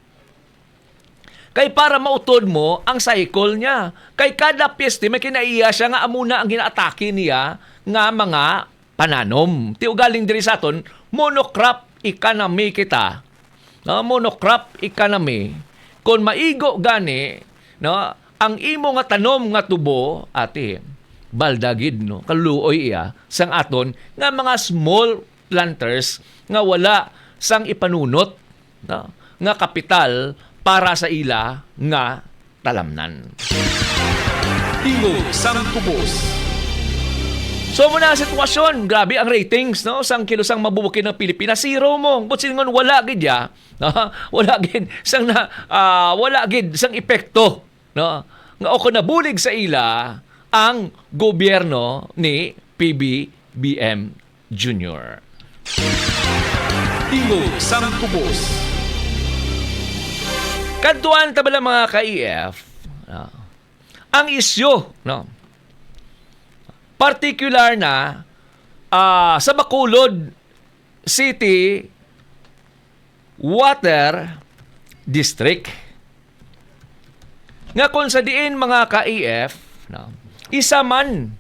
kay para mautod mo ang cycle niya kay kada peste may kinaiya siya nga amuna ang ginaatake niya nga mga pananom ti ugaling diri sa aton monocrop economy kita. No, monocrop economy. Kung maigo gani, no, ang imo nga tanom nga tubo, ate, baldagid, no, kaluoy iya, sang aton, nga mga small planters nga wala sang ipanunot, no, nga kapital para sa ila nga talamnan. Tingog sang kubos. So muna ang sitwasyon, grabe ang ratings, no? Sang kilosang mabubukin ng Pilipinas, zero mo. But singon wala gid ya, no? Wala gid sang wala gid sang epekto, no? Nga o nabulig sa ila ang gobyerno ni PBBM Jr. Tingog sang kubos. Kantuan tabala mga ka-EF, ang isyu, no? Particular na sa Bacolod City Water District. Nga kung sa diin mga ka-EF, no, isa man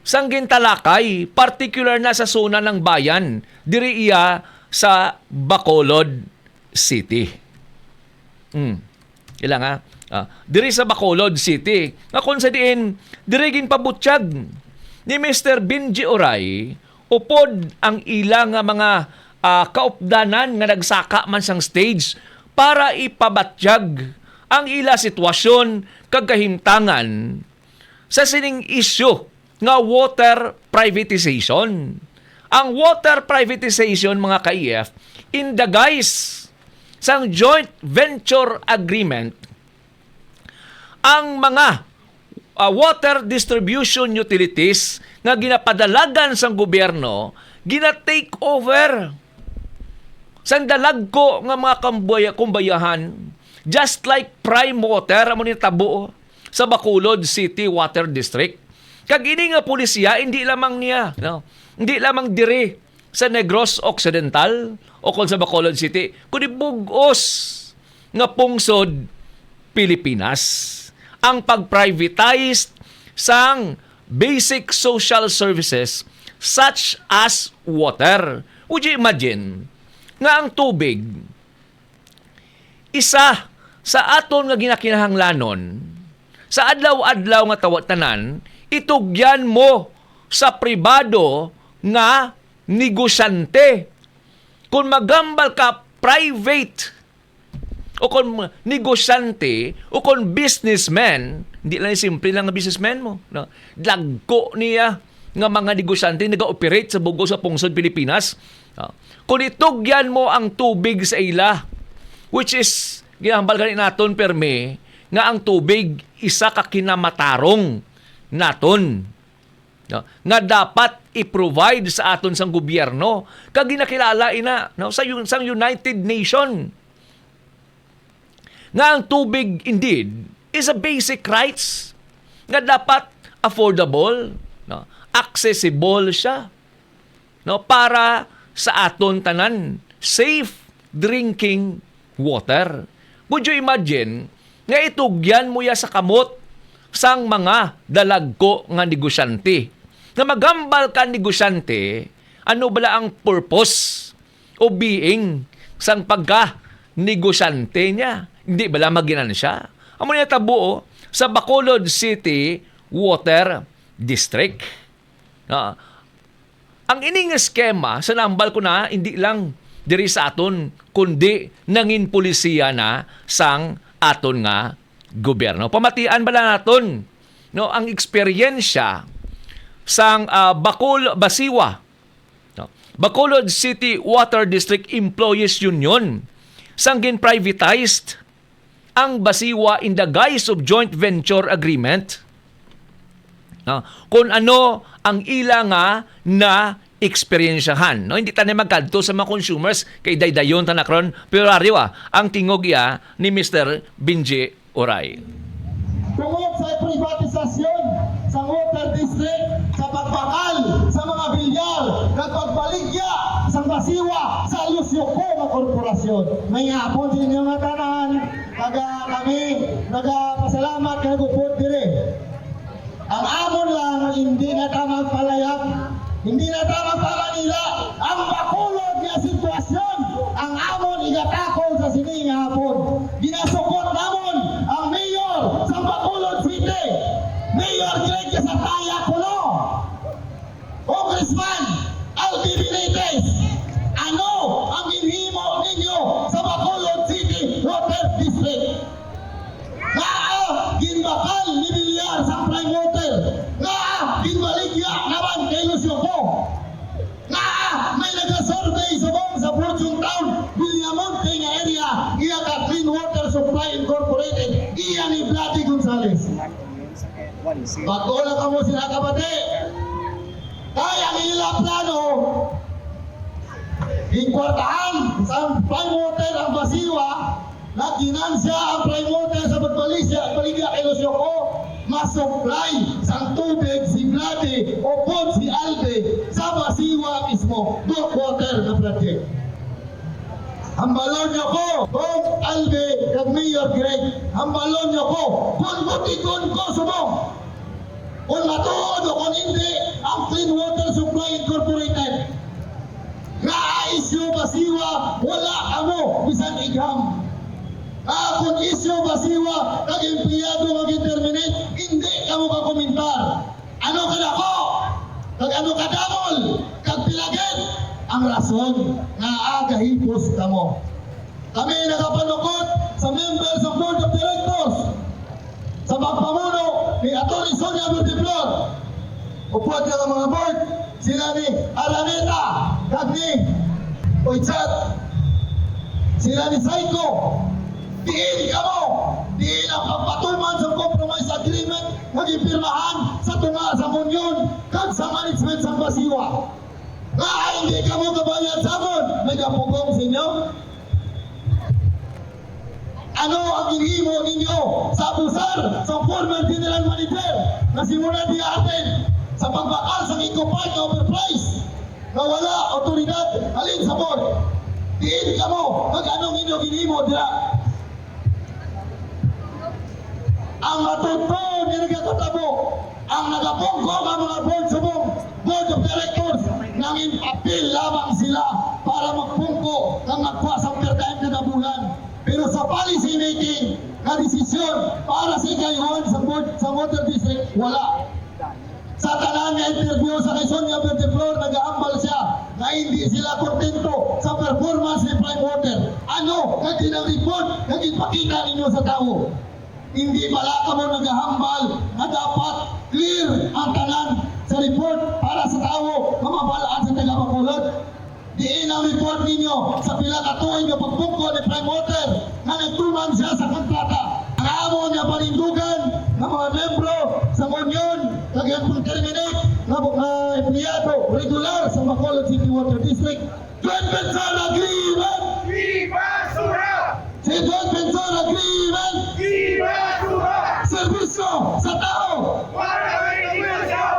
sang gintalakay, particular na sa zona ng bayan, diri iya sa Bacolod City. Ilang diri sa Bacolod City. Nga kung sa diin, diri gin pabutsyag ni Mr. Benji Oray, upod ang ilang mga kaupdanan nga nagsaka man sang stage para ipabatyag ang ila sitwasyon kagkahimtangan sa sining issue nga water privatization. Ang water privatization mga ka-EF in the guise sang joint venture agreement ang mga water distribution utilities nga ginapadalagan sang gobyerno gina-take over sang dalagko nga mga kumbayahan just like Prime Water amo ni tabo sa Bacolod City Water District. Kag ini nga pulisya hindi lamang niya, no? Hindi lamang diri sa Negros Occidental o kung sa Bacolod City, kundi bugos nga pungsod Pilipinas ang pag-privatize sang basic social services such as water. Would you imagine nga ang tubig isa sa aton nga ginakinahanglanon sa adlaw-adlaw nga tanan itugyan mo sa pribado nga negosyante. Kung magambal ka private o kung negosyante, o kung businessman, hindi lang simple lang nga businessman mo. No? Dagko niya nga mga negosyante nag-operate sa bugo sa pungsod Pilipinas. Kung itugyan mo ang tubig sa ila, which is, ginahambal ganin naton perme, nga ang tubig isa ka kinamatarong naton. No? Nga dapat i-provide sa aton sang gobyerno kag ginakilala ina no sa United Nation nga ang tubig indeed is a basic rights nga dapat affordable, no, accessible siya, no, para sa aton tanan, safe drinking water. Would you imagine nga itugyan mo ya sa kamot sang mga dalagko nga negosyante? Na magambal ka negosyante, ano bala ang purpose o being sang pagka-negosyante niya? Hindi bala maginan siya? Amo niya tabuo sa Bacolod City Water District. Ang ining eskema, sa nambal ko na, hindi lang diri sa aton, kundi nangin pulisiya na sang aton nga gobyerno. Pamatian bala naton no, ang eksperyensya sang Basiwa, no? Bacolod City Water District Employees Union sang gin-privatized ang Basiwa in the guise of joint venture agreement. No? Kung ano ang ila nga na eksperyensyahan. No? Hindi tayo magkadto sa mga consumers kay daydayon tanakron pero ariwa ang tingog ya ni Mr. Benji Oray. Tungod sa privatisasyon sa water district, sa pagbakal sa mga bilyar, at pagbaligya sa Basiwa sa Lusyoko nga korporasyon. May hapon sa inyong tanan, kami nagapasalamat kay Gupod dire. Ang amon lang, hindi na tamang palayag, hindi na tamang pamanila ang bakulod nga sitwasyon. Ang amon igatakol sa sining hapon. Ginasukot namon ang mayor sa Bacolod City, Mayor Greg sa Taya Kulo, Congressman Albi Benitez. Ano ang inhimo ninyo sa Bacolod City Water District? Ginbakal ni Bilyar sa prime water, ginbaligya naman kay Lusyoko, may nag-survey subong sa Fortune Town, Villamonte nga area, iya ka Clean Water Supply Incorporated, iya ni Vladi Gonzales. Pag-ola ka mo sila kabate, kaya ang ila plano, hingkwartahan sa prime water ang Basiwa, na ginansya ang prime water sa Baligya kay Lusyoko, masupply sa tubig si Vladi o pod si Albe sa Basiwa mismo, Dock Water na project. Hambalon niyo ko, kung Albe kag Mayor Greg, hambalon niyo ko, kung butikon ko subong. Kung matuod o kung hindi, ang Clean Water Supply Incorporated, na-issue Basiwa, wala kamo, bisan igam. Kung issue Basiwa, kag-empleyado mag-terminate, hindi kamo ka-komentar. Ano ka na ko? Kag ano ka damol? Kag pilagin? Ang rason na agahipos kamo. Kami nakapanukot sa members of Board of Directors sa pagpamuno ni Atty. Sonia Bertiplor. Upod ka mga board, sila ni Araneta, kag ni Oichat, sila ni Saiko. Diin kamo, diin ang pagpatuman sa compromise agreement nagipirmahan sa tunga sa Munyon kag sa management sa Basiwa. Hindi kamo kabayan sa amon, may kapugong sa inyo. Ano ang inhimo ninyo sa abusar sa former general manager na simula di atin sa pagbakal sa Ecopark na overprice na wala otoridad halin sa board? Diin kamo, anong inyo ginhimo dira? Ang matutuon yung nagkakatabo, ang nagapungko ang mga board of directors nanging appeal lamang sila para magpungko ng magpa sa overtime kada bulan. Pero sa policy making na desisyon para sa ikayon sa water district, wala. Sa tanan nga interview sa kay Sonia Bertiplor, nag-aambal siya na hindi sila kontento sa performance ni Prime Water. Ano? Kag ginang report, kag ipakita ninyo sa tao. Hindi pala kamo naghahambal na dapat clear ang tanan sa report para sa tao mamabalaan sa taga-Bacolod. Diin ang report ninyo sa pila ka tuig nga pagbuko ni Prime Water na nagtuman siya sa kontrata. Ang amo niya panindugan ng mga membro sa union kagayang terminate na empleyado regular sa Bacolod City Water District. Joint Venture Agreement! Si Joint Venture Agreement! Serbisyo sa tao!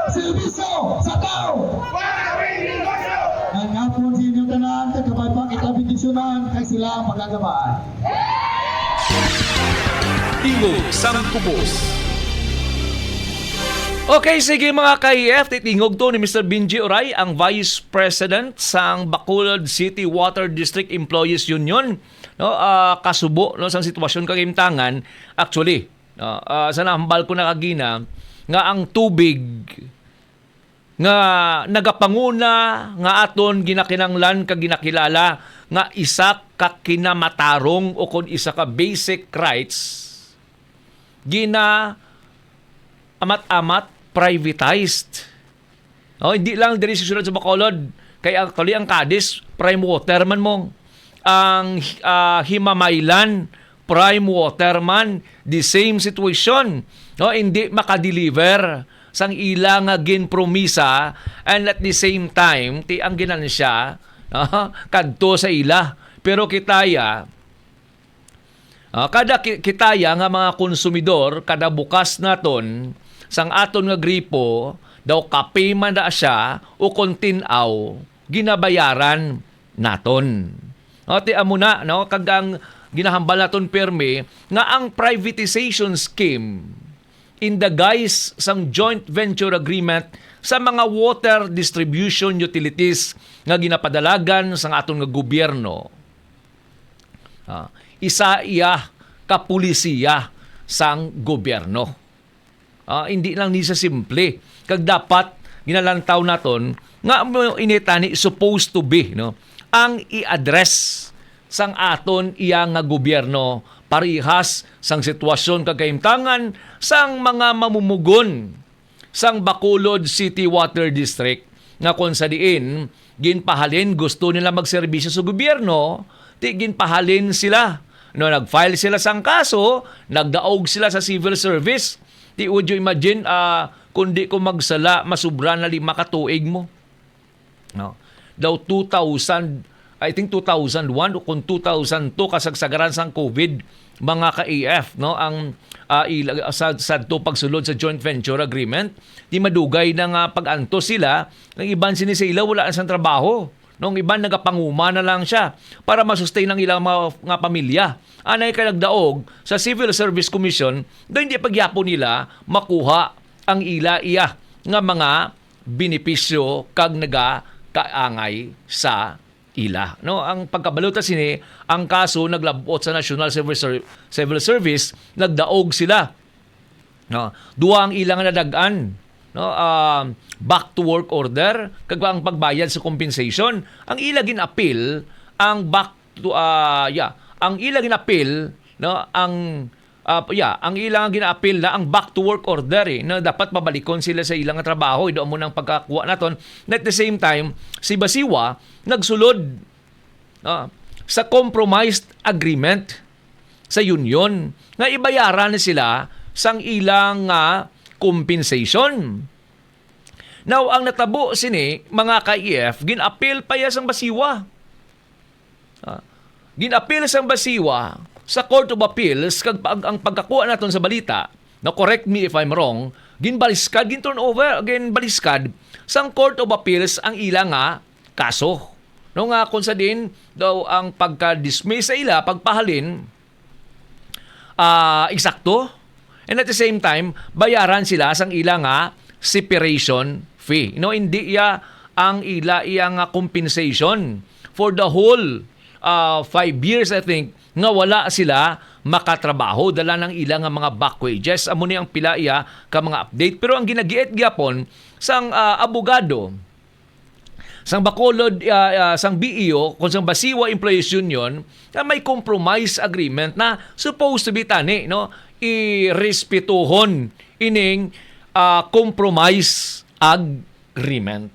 Serbisyo sa tao! Ang hapon sa inyong tanan, kagabay pang itabindisyonan kay sila ang magagamaan. Tingog sang Tubos. Okay, sige mga ka-EF, titingog to ni Mr. Benji Oray, ang Vice President sang Bacolod City Water District Employees Union. No, kasubo no sang sitwasyon kagimtangan. Actually, sa nahambal ko na kagina nga ang tubig nga nagapanguna nga aton ginakinanglan kag ginakilala nga isa ka kinamatarong o kon isa ka basic rights gina amat-amat privatized. Hindi lang diri sa sulod sa Bacolod. Kay actually ang Cadiz, prime water man mo. Ang Himamaylan, prime water man. The same situation. Hindi makadeliver sang ila nga ginpromisa and at the same time, ti ang ginansya, kadto sa ila. Pero kitaya, kada kitaya nga mga konsumidor, kada bukas naton, sang aton nga gripo, daw kape man da siya o kontinaw, ginabayaran naton. Ti amo na, no? Kagang ginahambal naton permi, nga ang privatization scheme in the guise sang joint venture agreement sa mga water distribution utilities nga ginapadalagan sang aton nga gobyerno. Isa iya kapulisiya sang gobyerno. Hindi lang ni sa simple. Kag dapat ginalantaw naton nga initani supposed to be no ang i-address sang aton iya nga gobyerno parihas sang sitwasyon kagaimtangan sang mga mamumugon sang Bacolod City Water District nga kung sa diin ginpahalin gusto nila magserbisyo sa gobyerno, ti ginpahalin sila. No, nag-file sila sang kaso, nagdaog sila sa civil service. Di would you imagine, kundi ko magsala, masubra na 5 katuig mo. No. Daw 2000, I think 2001 o kung 2002 kasagsagaran sang COVID, mga ka-AF, no, ang sa pagsulod sa joint venture agreement, di madugay na nga pag-anto sila, ng iban sinisila wala na sa trabaho. Nung iban nagapanguma na lang siya para masustain ang ilang mga pamilya. Anay ka nagdaog sa Civil Service Commission do hindi pagyapo nila makuha ang iya nga mga benepisyo kag nagakaangay sa ila. No, ang pagkabaluta sini, ang kaso naglabot sa National Civil Service, nagdaog sila. No, duha ang ilang nadagan. No, back to work order kag ang pagbayad sa compensation. Ang ila gin-appeal ang back to ang ila gin-appeal no ang ilang gina-appeal na ang back to work order na dapat mabalikon sila sa ilang trabaho do mo nang pagkakuha naton. At the same time si Basiwa nagsulod sa compromised agreement sa union nga ibayaran sila sang ilang compensation. Now, ang natabo sini, mga ka-EF, gin-appeal pa sang Basiwa. Gin-appeal sang Basiwa sa Court of Appeals, kag ang pagkakuha naton sa balita, na correct me if I'm wrong, ginbaliskad, gin-turn over, ginbaliskad, sang Court of Appeals ang ilang kaso. No nga, kung sa din, daw ang pagka-dismiss sa ila, pagpahalin, eksakto. And at the same time, bayaran sila sang ilang separation fee. No, hindi ang iyang compensation for the whole 5 years, I think, nga wala sila makatrabaho dala ng ilang mga back wages. Amo ni ang pila ka mga update. Pero ang ginagiit gyapon sang abogado sang Bacolod, sang BEO, kung sang Basiwa Employees Union, na may compromise agreement na supposed to be tani, no? Irespetuhon ining compromise agreement.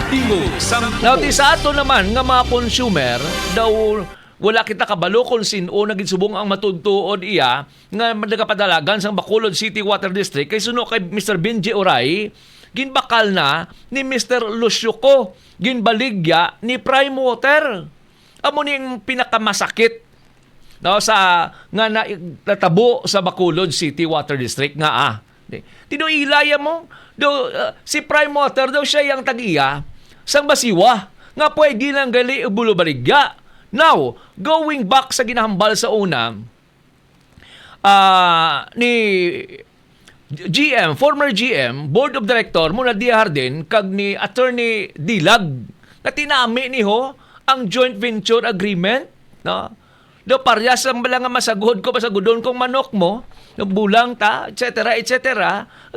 Tingog sang Now, Tubos. sa ato naman nga mga consumer, daw wala kita kabalo kung sino naginsubong ang matudtuod iya nga nagapadalagan sang Bacolod City Water District kay suno kay Mr. Benji Oray, ginbakal na ni Mr. Lusyuko, ginbaligya ni Prime Water. Amo ning pinakamasakit no, sa nga natabo sa Bacolod City Water District nga tinuilaya mo do si Prime Water daw siya yang tag-iya sang Basiwa nga pwede lang gali bulo-baligya. Now, going back sa ginahambal sa una ni GM, former GM, Board of Director muna Diahardin kag ni Attorney Dilag na tinami ni ho ang joint venture agreement, no? Do paryas ang bala nga masagod ko pasagudon kong manok mo, no, bulang ta, etc.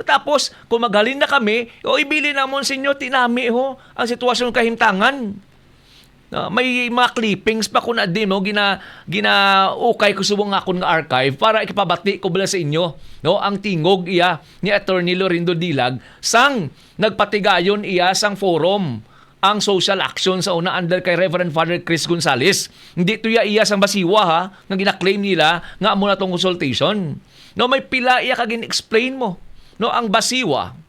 Tapos kung maghalin na kami, o ibili namon sa inyo, tinami ho ang sitwasyon kahimtangan. No, may mga clippings pa ko na din mo ukay ko subong akon nga archive para ikipabati ko bala sa inyo, no, ang tingog iya ni Attorney Lorindo Dilag sang nagpatigayon iya sang forum ang social action sa una under kay Reverend Father Chris Gonzales. Hindi to iya sang Basiwa ha nga gina-claim nila nga amo na tong consultation. No, may pila iya kagin explain mo, no, ang Basiwa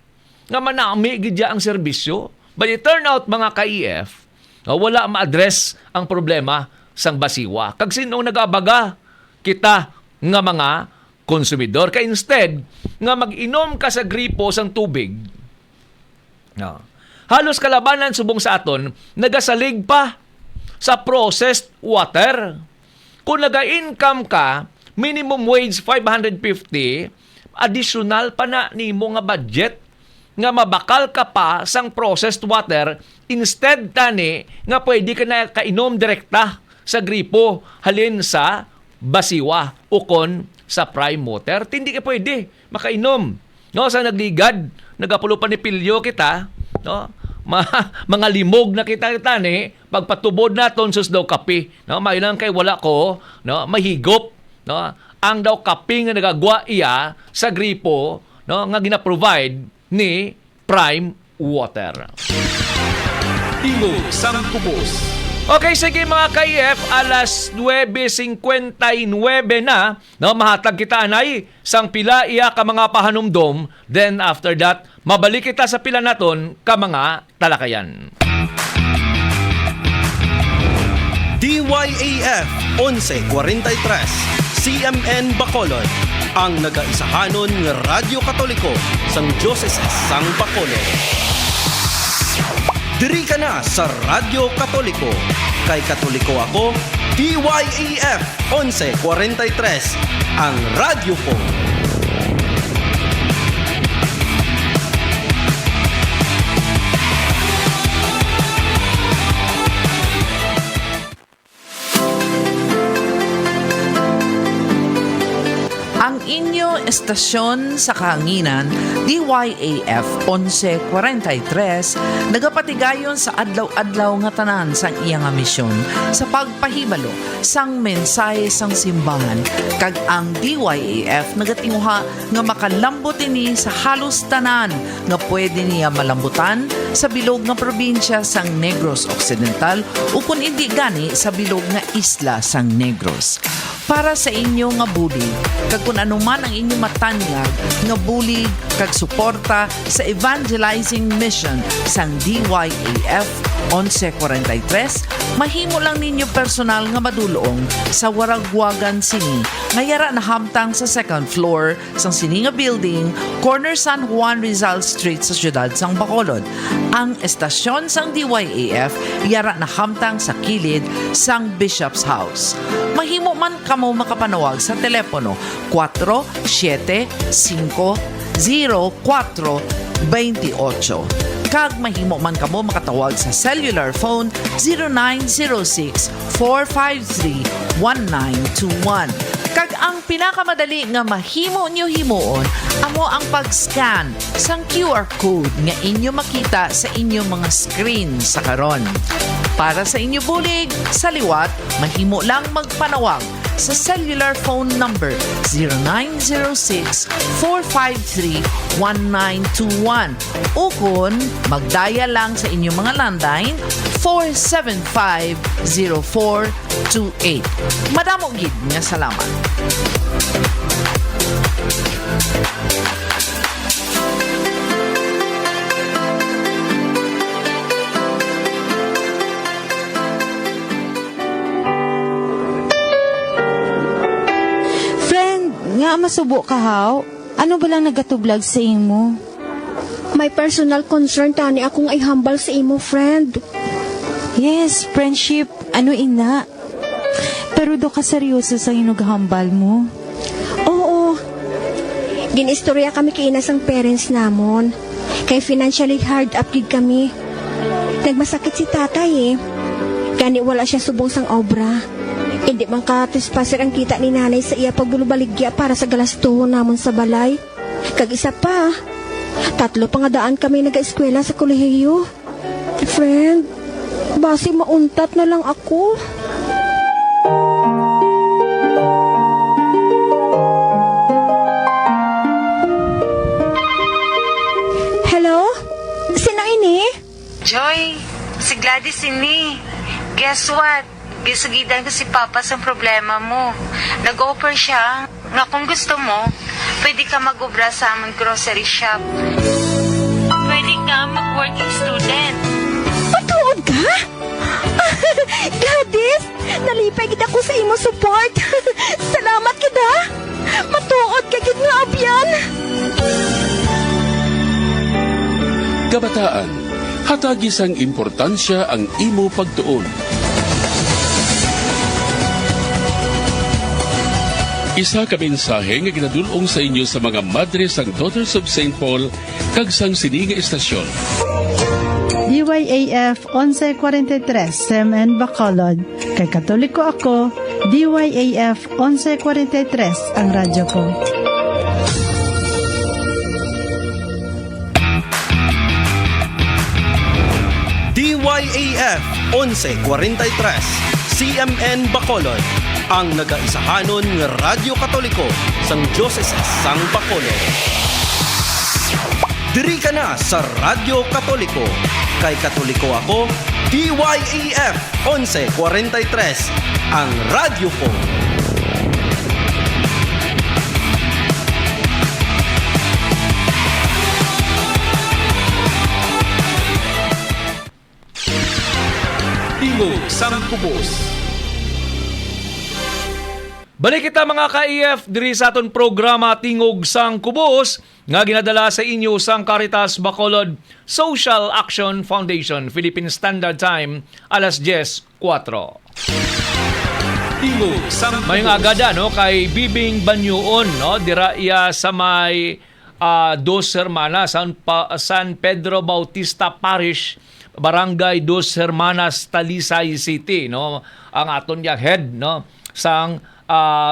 nga manami gidya ang serbisyo. But it turn out mga ka-EF, wala ma-address ang problema sang Basiwa. Kag sinong nagabaga kita nga mga konsumidor. Kaya instead, nga mag-inom ka sa gripo sang tubig, halos kalabanan subong sa aton, nagasalig pa sa processed water. Kung naga-income ka, minimum wage 550, additional pa na nimo nga budget nga mabakal ka pa sang processed water, instead tani nga pwede ka na kainom direkta sa gripo halin sa Basiwa o kon sa Prime Water. Hindi ka pwede makainom, no, sa nagligad, nagapulo pa ni pilyo kita, no, mga limog na kita tani pagpatubod naton sus daw kape, no, mailang kay wala ko, no, mahigop, no, ang daw kape nga nagagwa iya sa gripo, no, nga gina-provide ni Prime Water. Tingog sang Tubos. Okay, sige mga ka-EF, alas 9:59 na, no, mahatag kita anay sang pila iya ka mga pahanumdom. Then after that, mabalik kita sa pila naton ka mga talakayan. DYAF 1143 CMN Bacolod, ang nagaisahanon nga Radyo Katoliko sang Diocese sang Bacolod. Diri ka na sa Radyo Katoliko. Kay Katoliko ako, DYAF 1143, ang radyo ko. Ang inyo estasyon sa kahanginan, DYAF 1143, nagapatigayon sa adlaw-adlaw nga tanan sang iyang misyon sa pagpahibalo sang mensahe sang simbahan. Kag ang DYAF nagatinguha nga makalambot ini sa halos tanan nga pwede niya malambutan sa bilog nga probinsya sang Negros Occidental o kung hindi gani sa bilog nga isla sang Negros. Para sa inyo nga bulig, kag kung anuman ang inyong matanyag nga bulig kag suporta sa evangelizing mission sang DYAF 1143, mahimo lang ninyo personal nga madulong sa Waragwagan Sini, nga yara na hamtang sa second floor sang sini nga building, corner San Juan Rizal Street sa siyudad sang Bacolod. Ang estasyon sang DYAF yara na hamtang sa kilid sang Bishop's House. Mahimo man kamo makapanawag sa telepono 475-0428. Kag mahimo man kamo makatawag sa cellular phone 0906-453-1921. Kag ang pinakamadali nga mahimo nyo himuon amo ang pag-scan sang QR code nga inyo makita sa inyong mga screen sa karon. Para sa inyo bulig, sa liwat, mahimo lang magpanawag sa cellular phone number 0906-453-1921 o kung magdaya lang sa inyong mga landline 475-0428. Madamo gid nga salamat. Nga masubo ka haw? Ano ba lang nagatublag sa imo? May personal concern tani akong ay hambal sa imo, friend. Yes, friendship. Ano ina? Pero do ka seryoso sa inughambal mo? Oo. Ginistorya kami kay inas ang parents namon. Kay financially hard up gid kami. Nagmasakit si tatay eh. Gani wala siya subong sang obra. Hindi man ka-trespasser ang kita ni nanay sa iya pagbulubaligya para sa galastuhon namon sa balay. Kag isa pa, 3 pa nga daan kami nag-eskwela sa kolehiyo. Friend, basi mauntat na lang ako. Hello? Sino ini? Joy, si Gladys ini. Guess what? Gisagidan ko si Papa sa problema mo. Nag-offer siya nga kung gusto mo, pwede ka mag-obra sa aming grocery shop. Pwede ka mag-working student. Matuod ka? Gladys, nalipay gid ako sa imo support. Salamat kita. Matuod ka gid nga abyan. Kabataan, hatagi sang importansya ang imo pagtuon. Isa ka mensahe nga ginadulong sa inyo sa mga madre sang Daughters of St. Paul kag sang sininga estasyon. DYAF 1143 SEMN Bacolod. Kay Katoliko ako, DYAF 1143 ang radyo ko. DYAF 1143 CMN Bacolod, ang nagaisahanon nga Radyo Katoliko sang Diocese sang Bacolod. Diri ka na sa Radyo Katoliko. Kay Katoliko ako, DYAF 1143, ang radyo ko. Tingog sang Kubos. Balik kita mga ka-EF diri sa aton programa Tingog sang Kubos nga ginadala sa inyo sang Caritas Bacolod Social Action Foundation, Philippine Standard Time, alas 10:04. Tingog sang Kubos. Mayong agada no kay Bibing Banyuon no dira iya sa may Dos Hermanas San Pedro Bautista Parish, Barangay Dos Hermanas, Talisay City no ang aton yang head no sang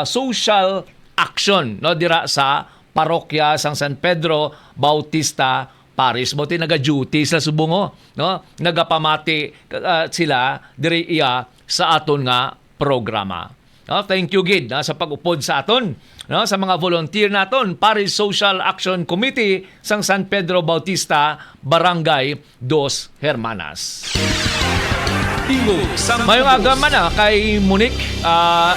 social action no dira sa parokya sang San Pedro Bautista Parish. Buti naga-duty sa subungo no nagapamati sila diri iya sa aton nga programa. No, thank you gid sa pag-upod sa aton no sa mga volunteer naton Parish Social Action Committee sang San Pedro Bautista Barangay Dos Hermanas. Mayong agaman kay Monique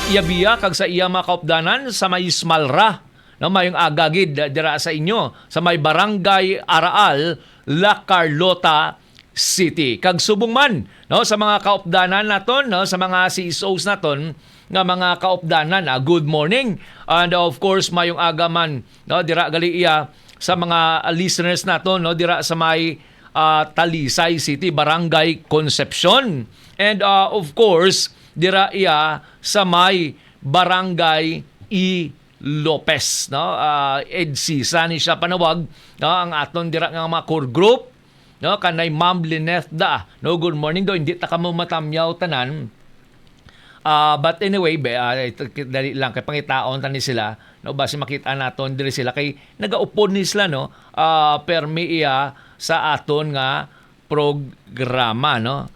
Yabiya kag sa iya mga kaupdanan sa may Ismalra no mayong agagid dira sa inyo sa may Barangay Araal, La Carlota City. Kag subong man no sa mga kaupdanan naton no sa mga CSOs naton nga mga kaupdanan, good morning. And of course mayong agaman no dira gali iya sa mga listeners naton no dira sa may Talisay City, Barangay Concepcion. And of course, dira iya sa may Barangay E. Lopez, no? EDC, sani siya panawag, no? Ang aton dira nga mga core group, no? Kanay Ma'am Lineth da. No, good morning do, hindi ta kamo matamyaw tanan. But anyway, dali lang kay pangitaon tani sila no basi makita naton diri sila kay nagaupod ni sila no permi iya sa aton nga programa no.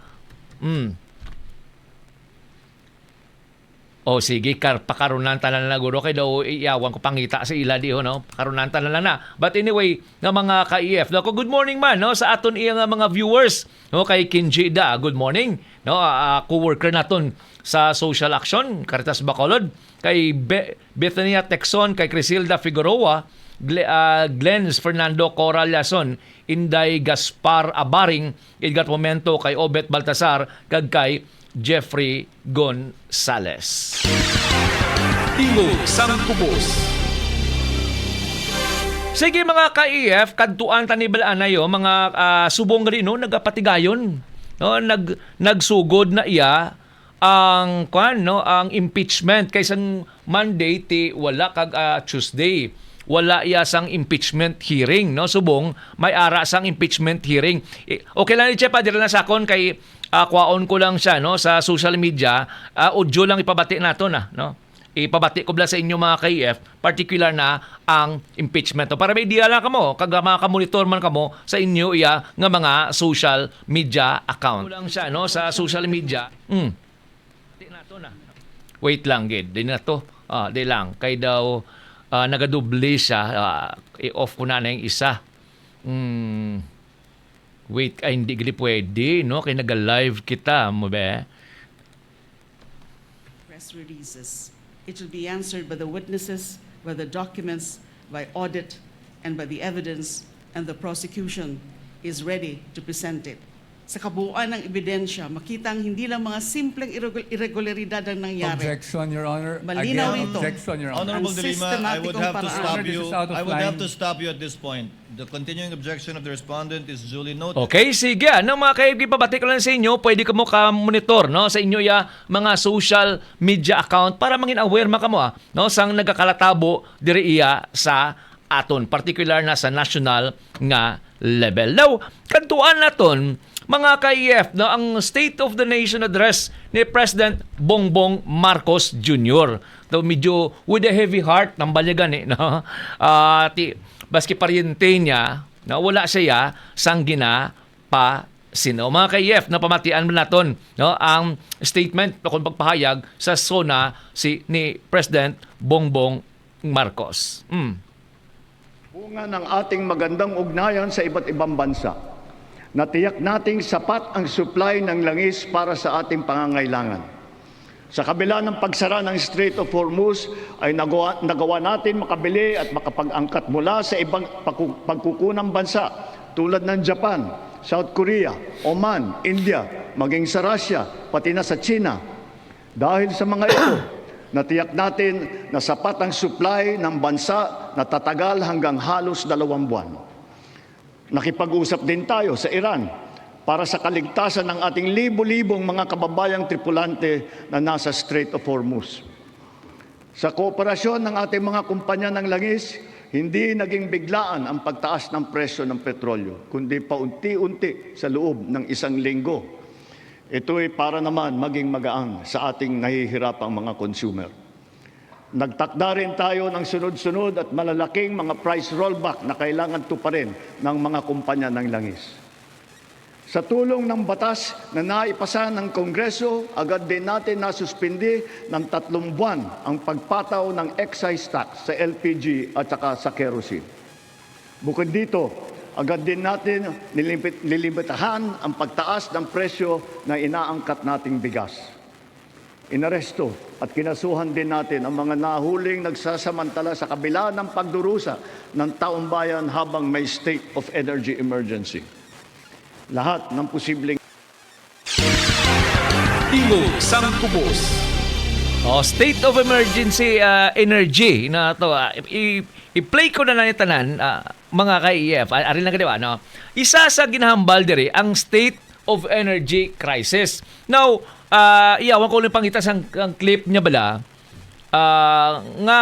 O sige, pakarunan tanan na guro kay daw iyawan ko pangita sa ila di no. Pakarunan tanan na. But anyway, nga mga ka-EF, no, good morning man no sa aton iya nga mga viewers no kay Kinji Da. Good morning. No, co-worker naton sa Social Action, Caritas Bacolod, kay Bethania Texon, kay Crisilda Figueroa, Glens Fernando Coral Yason, Inday Gaspar Abaring, Edgar Momento, kay Obet Baltasar, kag kay Jeffrey Gonzales. Tingog sang Kubos. Sige mga ka-EF, kadtuan tanibalaan na yo, mga subong rin no, nagapatigayon. No, nagsugod na iya ang ang impeachment kaysang Monday ti wala kag Tuesday. Wala iya sang impeachment hearing no subong may ara sang impeachment hearing. Okay lang ni Chepa dira na sakon kay kwaon ko lang siya no sa social media, audio lang ipabati nato na no. Ipabati ko bla sa inyo mga KF, particular na ang impeachment. Para may idea lang kamo, kag mga kamonitor man kamo sa inyo iya nga mga social media account. Lang siya no sa social media. Nato na. Wait lang gid, di na to. Di lang kay daw nagadoble siya, i-off ko na yung isa. Wait, hindi gali pwede, no? Kaya naga-live kita, mo ba? Press releases. It will be answered by the witnesses, by the documents, by audit, and by the evidence, and the prosecution is ready to present it. Sa kabuuan ng ebidensya, makitang hindi lang mga simpleng irregularidad ang nangyari. Objection, Your Honor. Malinaw Again, ito. Objection, Your Honor. Honorable De Lima, I would have to stop you. I would line. have to stop you at this point. The continuing objection of the respondent is duly noted. Okay, sige. Ano mga kaibig, pabati ko lang sa inyo, pwede ka mo ka-monitor no, sa inyo ya mga social media account para mangin aware man kamo no, sang nagakalatabo diri iya sa aton, particular na sa national nga level. Now, kantuan naton mga ka-EF, no, ang State of the Nation Address ni President Bongbong Marcos Jr. Though medyo with a heavy heart, nambalyagan no? Baski pariente niya, no, wala siya sang sino. Mga ka-EF, na pamatian mo naton no, ang statement kung pagpahayag sa SONA ni President Bongbong Marcos. Bunga ng ating magandang ugnayan sa iba't ibang bansa. Natiyak nating sapat ang supply ng langis para sa ating pangangailangan. Sa kabila ng pagsara ng Strait of Hormuz ay nagawa natin makabili at makapag-angkat mula sa ibang pagkukunang bansa tulad ng Japan, South Korea, Oman, India, maging sa Russia, pati na sa China. Dahil sa mga ito, natiyak natin na sapat ang supply ng bansa na tatagal hanggang halos 2 buwan. Nakipag-usap din tayo sa Iran para sa kaligtasan ng ating libo-libong mga kababayang tripulante na nasa Strait of Hormuz. Sa kooperasyon ng ating mga kumpanya ng langis, hindi naging biglaan ang pagtaas ng presyo ng petrolyo, kundi paunti-unti sa loob ng 1 linggo. Ito ay para naman maging magaan sa ating nahihirapang mga consumer. Nagtakda rin tayo ng sunod-sunod at malalaking mga price rollback na kailangan tuparin ng mga kumpanya ng langis. Sa tulong ng batas na naipasa ng Kongreso, agad din natin nasuspindi ng 3 buwan ang pagpataw ng excise tax sa LPG at saka sa kerosene. Bukod dito, agad din natin nilimitahan ang pagtaas ng presyo na inaangkat nating bigas. Inaresto at kinasuhan din natin ang mga nahuling nagsasamantala sa kabila ng pagdurusa ng taong bayan habang may state of energy emergency. Lahat ng posibleng Tingog sang Kubos. State of emergency energy na to. I-play ko na lang yung tanan, mga ka-EF. Arin lang ka diba, no? Isa sa ginahambal diri ang state of energy crisis. Now, iyawan ko ulit pangita sa clip niya bala, nga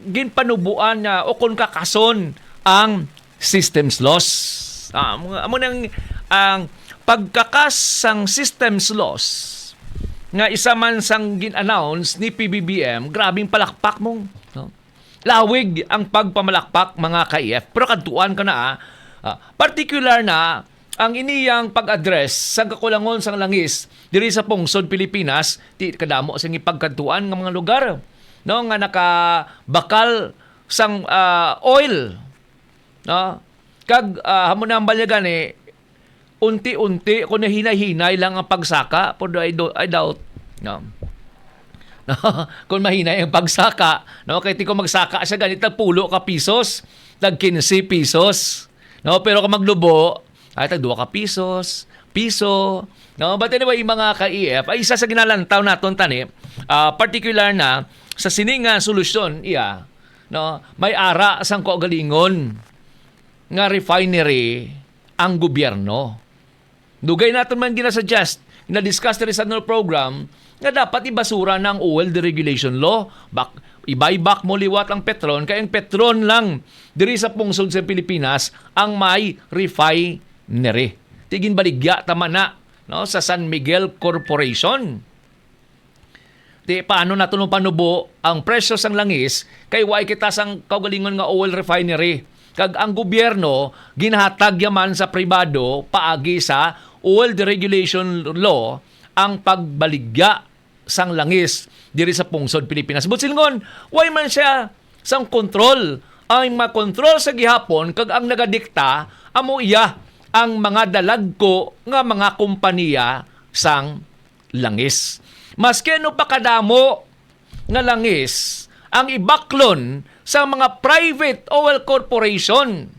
ginpanubuan niya o kung kakason ang systems loss. Amo nang ang pagkakas sang systems loss nga isa man sang gin-announce ni PBBM, grabing palakpak mong. No? Lawig ang pagpamalakpak mga ka-IF. Pero kadtuan ka na, particular na ang iniyang pag-address sa kakulangon sang langis diri sa pungsod Pilipinas, ti kadamo sang ipagkadtuan ng mga lugar no nga nakabakal sang oil. No? Kag hamon na ang balyagan unti-unti kung nahinay-hinay lang ang pagsaka, pero I doubt. No? No, kung mahinay ang pagsaka, no, kaya ko magsaka siya ganit pulo ka pisos, tag 15 pesos. No, pero kung maglubo, ay tag 2 ka piso. No, but anyway, mga ka-EF, ay isa sa ginalantaw naton tani, particular na sa sininga solusyon iya, no, may ara sang kaugalingon nga refinery ang gobyerno. Dugay naton man ginasuggest, na-discuss rin sa program, nga dapat ibasura ng oil deregulation law. Ibuyback mo liwat ang Petron, kaya ang Petron lang diri sa pungsod sa Pilipinas ang may refinery. Tigin baligya tama na no, sa San Miguel Corporation. Di paano natin panubo ang presyo sang langis kay way kita sang kaugalingon nga oil refinery. Kag ang gobyerno ginhatag yaman sa pribado paagi sa oil deregulation law ang pagbaligya sang langis diri sa pungsod Pilipinas. Butsilngon, why man siya sang kontrol? Ang makontrol sa gihapon kag ang nagadikta amo iya ang mga dalagko nga mga kompanya sang langis. Maski no pa kadamo nga langis ang ibaklon sa mga private oil corporation.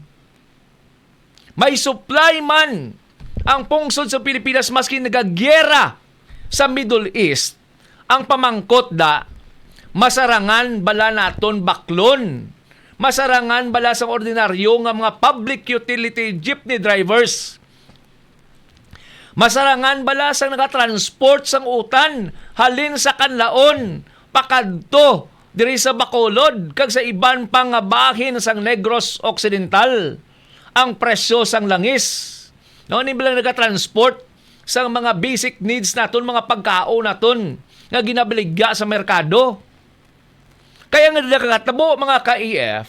May supply man ang pungsod sa Pilipinas maski nagagyera sa Middle East. Ang pamangkot da, masarangan bala naton baklon. Masarangan bala sa ordinaryo nga mga public utility jeepney drivers. Masarangan bala sa nagatransport sang utan halin sa kanlaon pakadto diri sa Bacolod kag sa iban pang nga bahin sang Negros Occidental ang presyo sang langis. No, ni bilang nagatransport sang mga basic needs naton, mga pagkaon naton nga ginabaligya sa merkado. Kaya nga nakakatabo mga ka-EF,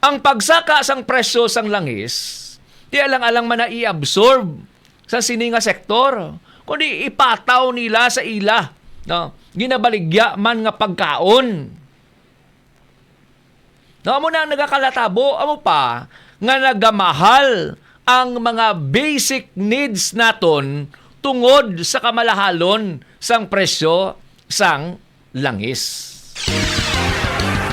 ang pagsaka sang presyo sang langis, di alang-alang man na i-absorb sa sininga sektor, kundi ipataw nila sa ila. No? Ginabaligya man nga pagkaon. No, amo na nagakalatabo, amo pa, nga nagamahal ang mga basic needs naton tungod sa kamalahalon sang presyo sang langis.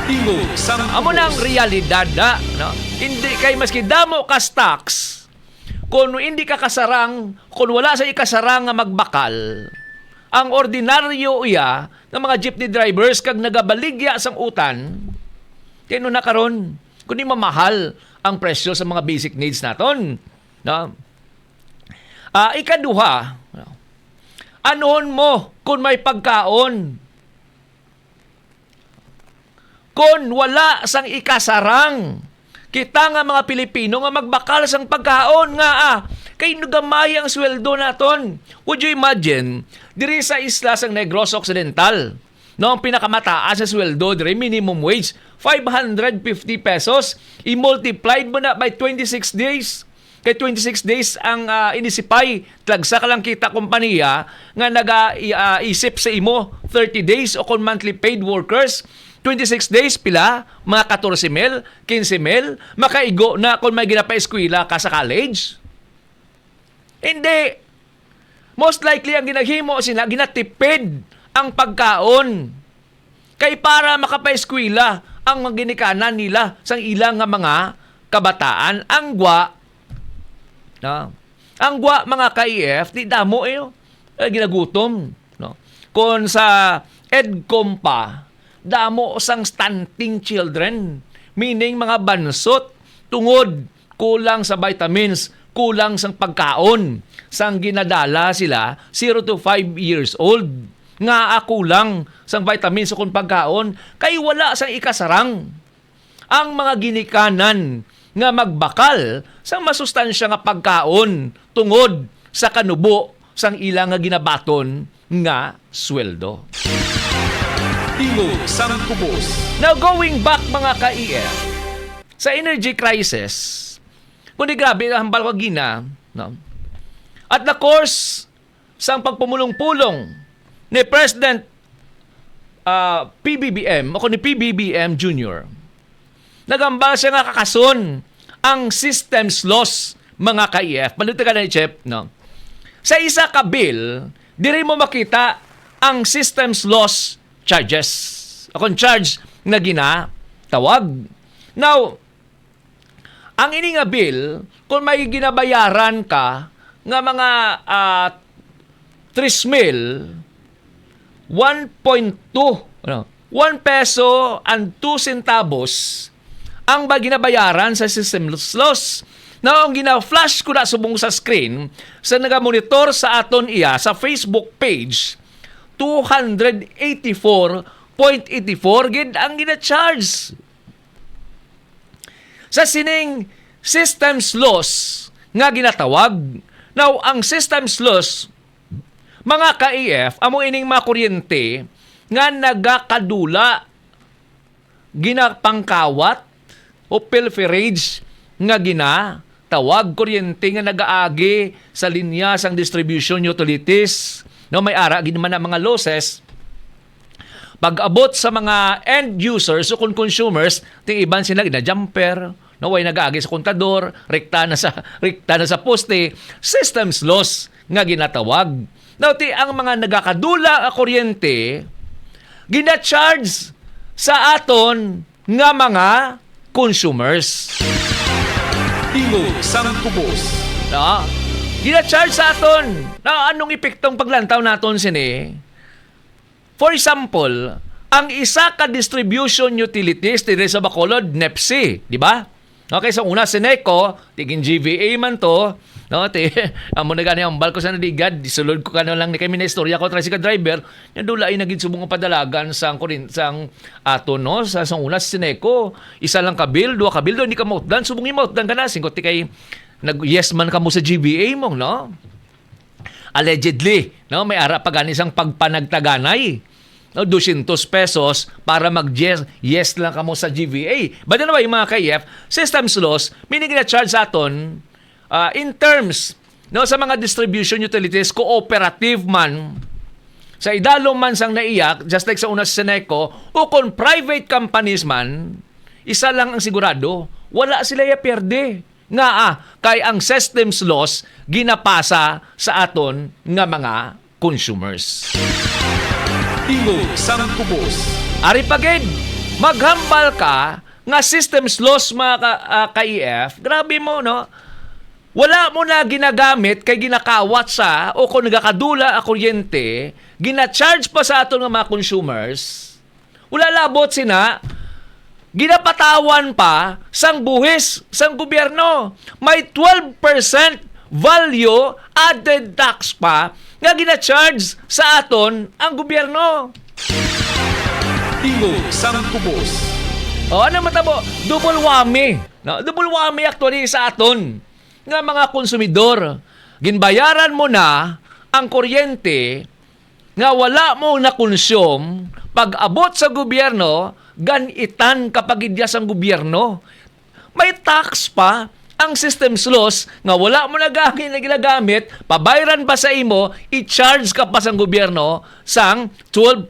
Tingog sang amo na ang realidad na, no? Hindi kay maski damo ka stocks, kung hindi ka kasarang, kung wala sa ikasarang nga magbakal, ang ordinaryo iya ng mga jeepney drivers kag nagabaligya sang utan, kaya na karon, kundi mamahal ang presyo sa mga basic needs naton. No? Ikaduha, anoon mo kung may pagkaon. Kung wala sang ikasarang, kita nga mga Pilipino nga magbakal sang pagkaon nga kay nugamay ang sweldo naton. Would you imagine, diri sa isla sang Negros Occidental, no, ang pinakamataas sa sweldo diri minimum wage 550 pesos, i-multiplied mo na by 26 days. Kay 26 days ang inisipay, tlagsa ka lang kita kompanya nga naga-isip sa imo 30 days o kung monthly paid workers, 26 days pila, mga 14,000, 15,000, makaigo na kung may ginapa-eskwela ka sa college. Hindi. Most likely ang ginaghimo sila, ginatipid ang pagkaon. Kay para makapa-eskwela ang mga ginikanan nila sang ilang nga mga kabataan, ang gwa mga ka-EF, di damo ginagutom. No? Kung sa EDCOM pa, damo sang stunting children, meaning mga bansot, tungod, kulang sa vitamins, kulang sang pagkaon, sang ginadala sila, 0 to 5 years old. Nga kulang sang vitamins o kung pagkaon, kay wala sang ikasarang. Ang mga ginikanan nga magbakal sa masustansya nga pagkaon tungod sa kanubo sang ilang nga ginabaton nga sweldo. Tingog sang Kubos. Now, going back mga ka-EF, sa energy crisis, kundi grabe, hambal ko gina, no? At the course, sa pagpumulong-pulong ni President PBBM, o ni PBBM Jr., nagambal siya nga kakason ang systems loss, mga ka-EF. Paluto ka na, Chep, no? Sa isa ka bill, diri mo makita ang systems loss charges. Akong charge na ginatawag. Now, ang ini nga bill, kung may ginabayaran ka nga mga 3,000, 1.2, 1 peso and 2 centavos ang ba ginabayaran sa system loss. Now, ang gina-flash ko na subong sa screen, sa nagamonitor sa aton iya sa Facebook page, 284.84 gid ang gina-charge. Sa sining systems loss nga ginatawag. Now, ang systems loss, mga ka-EF, amo ining mga kuryente nga nagakadula, ginapangkawat o pilferage nga ginatawag kuryente nga nagaagi sa linya sang distribution utilities. No, may ara gid man ang mga losses pag-abot sa mga end users o kung consumers, ting iban sila na jumper, no, way nagaagi sa kontador, rekta na sa poste, systems loss nga ginatawag. Now, ang mga nagakadula a kuryente gina-charge sa aton nga mga consumers. Tingog sang Kubos. No? Gina-charge sa aton. Na anong epektong paglantaw naton sini? For example, ang isa ka distribution utilities diri sa Bacolod, NEPSI, di ba? Okay, so una Seneco, tiging GVA man to, no, amo na gani ang balko sa nadigad, disulod ko kano lang ni kami na istorya ko tricycle driver, nya dula ay nagid subong padalagan sang aton, no, sa una Seneco, isa lang ka bill, dua ka bill, do ni ka mautdan, subong i-mautdan ka na singko ti kay nag-yes man ka mo sa GVA mo, no? Allegedly, no, may ara pa gani sang pagpanagtaganay. No, 200 pesos para mag-yes lang ka mo sa GVA. But ano ba yung mga ka-EF, systems loss, meaning na-charge sa aton in terms, no, sa mga distribution utilities, cooperative man, sa idalong man sang naiyak, just like sa una sa Seneco, o kung private companies man, isa lang ang sigurado, wala sila perde. Nga kay ang systems loss ginapasa sa aton nga mga consumers. Tingog sang Kubos. Ari pagid, maghambal ka nga systems loss mga ka-EF, grabe mo, no? Wala mo na ginagamit kay ginakawat sa o kung nagakadula a kuryente, gina-charge pa sa aton nga mga consumers. Wala labot sina, ginapatawan pa sang buhis sang gobyerno. May 12% value added tax pa nga gina-charge sa aton ang gobyerno. Tingog sang Kubos. O, ano matabo? Double whammy. No? Double whammy actually sa aton nga mga konsumidor. Ginbayaran mo na ang kuryente nga wala mo na-consume pag-abot sa gobyerno, ganitan kapag idyas ang gobyerno. May tax pa ang systems loss nga wala mo na ginagamit, pabayran pa sa imo, i-charge ka pa sa gobyerno sang 12%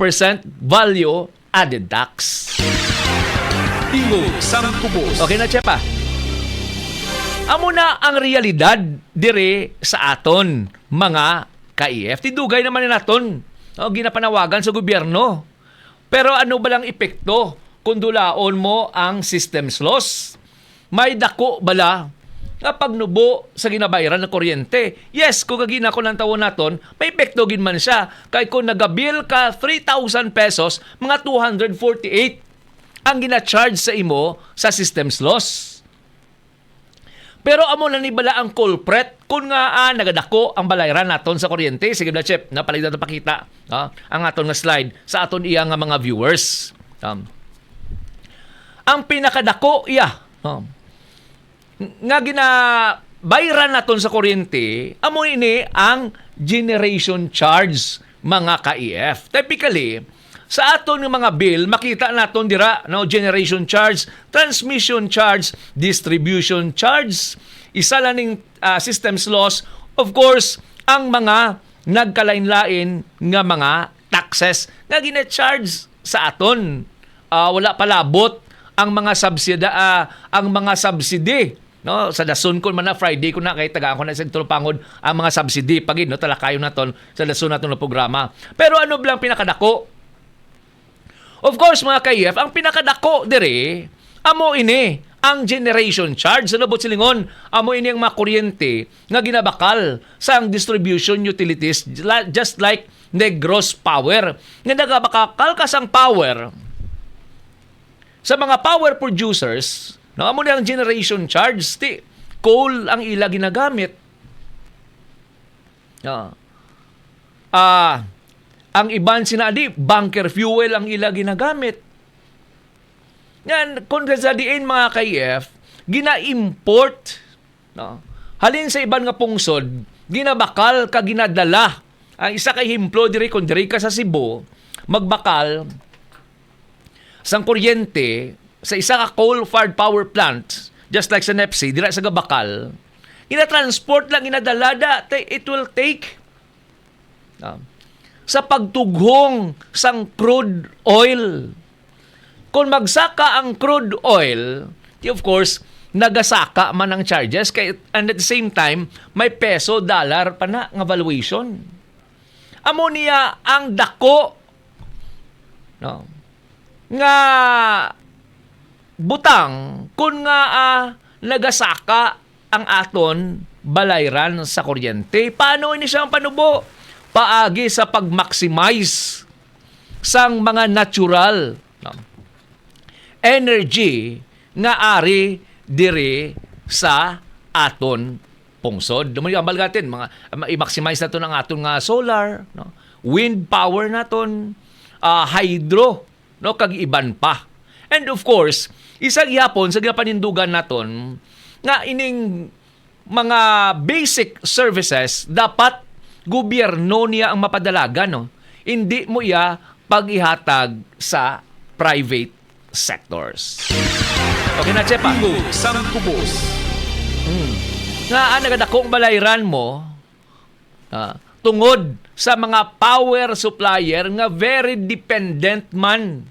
value added tax. Tingog sang Kubos. Okay na, Chepa? Amo na ang realidad dire sa aton, mga ka-EF. Tidugay naman naton, no, ginapanawagan sa gobyerno. Pero ano ba lang epekto kung dulaon mo ang systems loss? May dako bala nga pagnubo sa ginabayaran ng kuryente? Yes, kung kagina ko ng tawon naton, may epekto gin man siya. Kaya kung nagabil ka 3,000 pesos, mga 248 ang gina-charge sa imo sa systems loss. Pero amo na ni bala ang culprit kung nga nagadako ang balayaran naton sa kuryente. Sige na, Chip, napalig na pakita ang aton nga slide sa aton iya nga mga viewers. Ang pinakadako iya nga ginabayaran naton sa kuryente, amo ini ang generation charge mga ka-EF. Typically, sa aton ng mga bill, makita naton dira, no, generation charge, transmission charge, distribution charge, isa lang ning systems loss, of course, ang mga nagkalain-lain nga mga taxes nga gina-charge sa aton. Wala palabot ang mga subsidy, no, sa dason ko man na Friday ko na kay taga ako na sa Tulpangod ang mga subsidy pagid, no, talakayo naton sa dason naton na programa. Pero ano blang pinakadako? Of course, mga ka-EF, ang pinakadako dire amo ini ang generation charge sa lubot silingon. Amo ini ang mga kuryente nga ginabakal sa ang distribution utilities, just like Negros Power. Nga nagabakal ka sang power sa mga power producers, no, amo ni ang generation charge, coal ang ila ginagamit. Ang iban sinadi, bunker fuel ang ila ginagamit. Yan, kung kasadiin mga ka-EF, gina-import, no, halin sa iban nga pungsod, ginabakal ka ginadala. Ang isa kay himplo diri kung diri ka sa Cebu, magbakal sang kuryente sa isa ka coal-fired power plant, just like sa NEPC, dira sa Gabakal, ina-transport lang, inadalada, it will take sa pagtughong sang crude oil. Kung magsaka ang crude oil, of course, nagasaka man ang charges, and at the same time, may peso, dollar pa na nga valuation. Amo niya ang dako, no, nga butang kung nga nagasaka ang aton balayran sa kuryente. Paano ini siyang panubo? Paagi sa pag-maximize sang mga natural, no, energy nga ari diri sa aton pungsod. Dumuli ang balgatin, i-maximize naton ang aton nga solar, no, wind power naton, hydro, no, kag iban pa. And of course, isang yapon sa panindugan naton nga ining mga basic services dapat gobyerno niya ang mapadalagan, no. Hindi mo iya pag-ihatag sa private sectors. Okay na, Chepa? Sang Kubos. Nga nagadakong balayran mo tungod sa mga power supplier nga very dependent man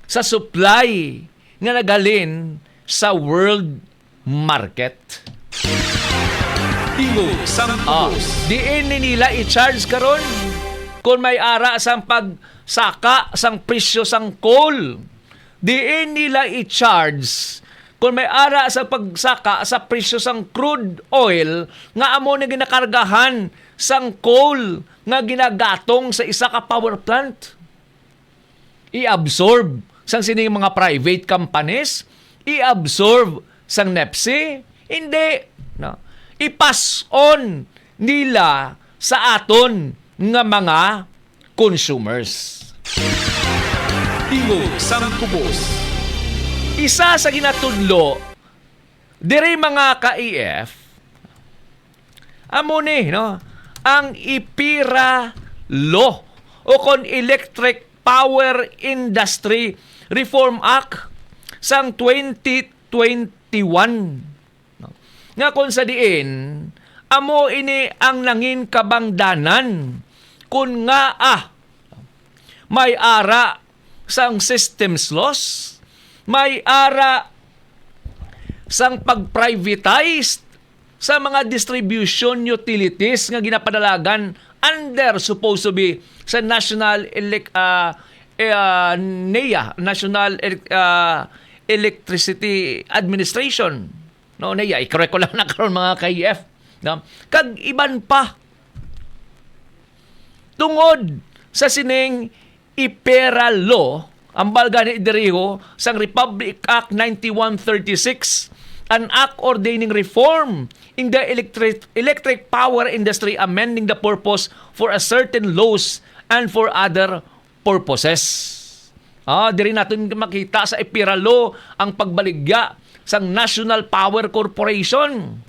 sa supply nga nagalin sa world market. Sang Kubos. Diin nila i-charge karon kung may ara sang pagsaka sang presyo sang coal. Diin nila i-charge kung may ara sa pagsaka sa presyo sang crude oil nga amo na ginakargahan sang coal nga ginagatong sa isa ka power plant. I-absorb sang sining mga private companies, i-absorb sang NEPC, hindi, no. I-pass on nila sa aton nga mga consumers. Sang Kubos. Isa sa ginatudlo diri mga ka-EF amo ni, no, ang IPIRA law o kon Electric Power Industry Reform Act sang 2021, no, nga kung sa diin amo ini ang nangin kabangdanan kung nga may ara sang systems loss, may ara sang pag-privatize sa mga distribution utilities nga ginapadalagan under supposed to be sa National NEA, National Electricity Administration. No, NEA, i-correct ko lang na karon mga ka-EF. No? Kag iban pa. Tungod sa sining IPERA law, ang balga ni Ideriho sang Republic Act 9136, an act ordaining reform in the electric power industry, amending the purpose for a certain laws and for other purposes. Diri natin makita sa IPERA law ang pagbaligya sang National Power Corporation.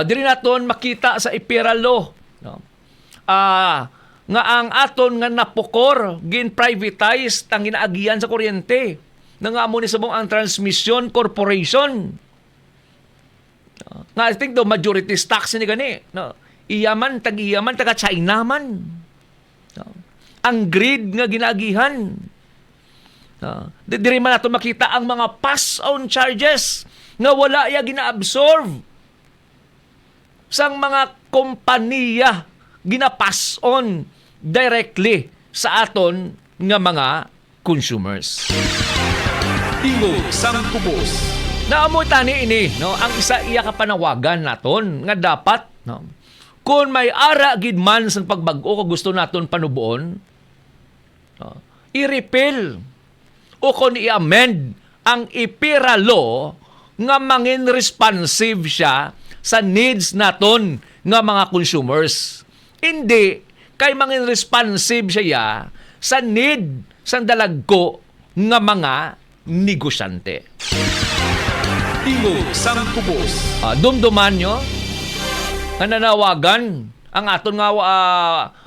Diri natin makita sa IPERA law, no, nga ang aton nga napukor gin-privatize ang ginaagian sa kuryente. Nga mo ni sabong ang Transmission Corporation. Nga I think the majority stocks ni gani. No? Iyaman, taga China man. No? Ang grid nga ginaagihan. No? Diri man nato makita ang mga pass-on charges nga wala ya gina-absorb sang mga kompanya gina-pass on directly sa aton nga mga consumers. Tingog sang kubos. Naamoy tani ini, no, ang isa iya ka panawagan naton nga dapat, no, kung may ara gid man sang pagbag-o kung gusto naton panubuon, no, i-repeal o kung i-amend ang IPERA law nga mangin responsive siya sa needs naton nga mga consumers. Hindi kay mangin responsive siya sa need sang dalagko nga mga negosyante. Tingog sang kubos. Dumduman nyo nga nanawagan ang aton nga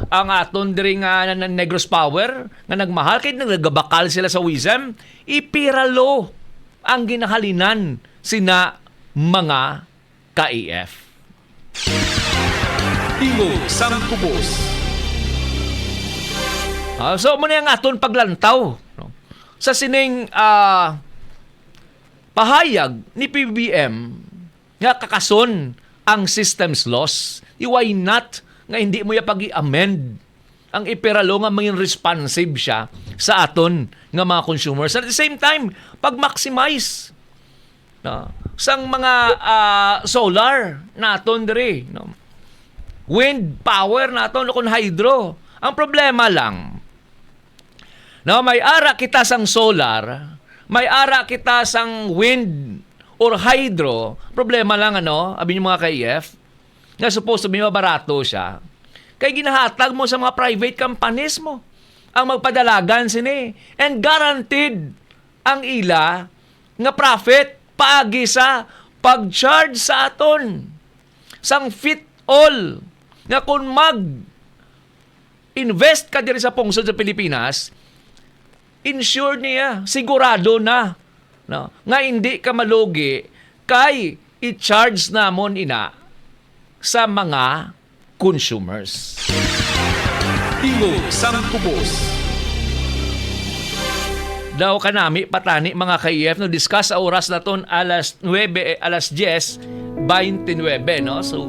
ang aton diri nga Negros Power nga nagmahal kay nagabakal sila sa WISM, IPERA law ang ginahalinan sina mga KEF. Tingog sang kubos. So muna ang aton paglantaw, no? Sa sining pahayag ni PBBM nga kakason ang systems loss, why not nga hindi mo ya pag-i-amend ang IPERA law nga maging responsive siya sa aton nga mga consumers. At the same time, pag-maximize, no, sang mga solar naton diri, no, wind power naton o hydro. Ang problema lang, no, may ara kita sang solar, may ara kita sang wind or hydro. Problema lang abi yung mga KEF, nga supposed to be mabarato siya. Kaya ginahatag mo sa mga private companies mo ang magpadalagan sini. And guaranteed ang ila nga profit paagi sa pag-charge sa aton sang fit all nga kung invest ka diri sa pungsod sa Pilipinas, insured niya, sigurado na, no, nga hindi ka malugi kay i-charge namon ina sa mga consumers. Tingog sang kubos. Daw kanami patani mga KEF no discuss sa oras naton alas 10, no? So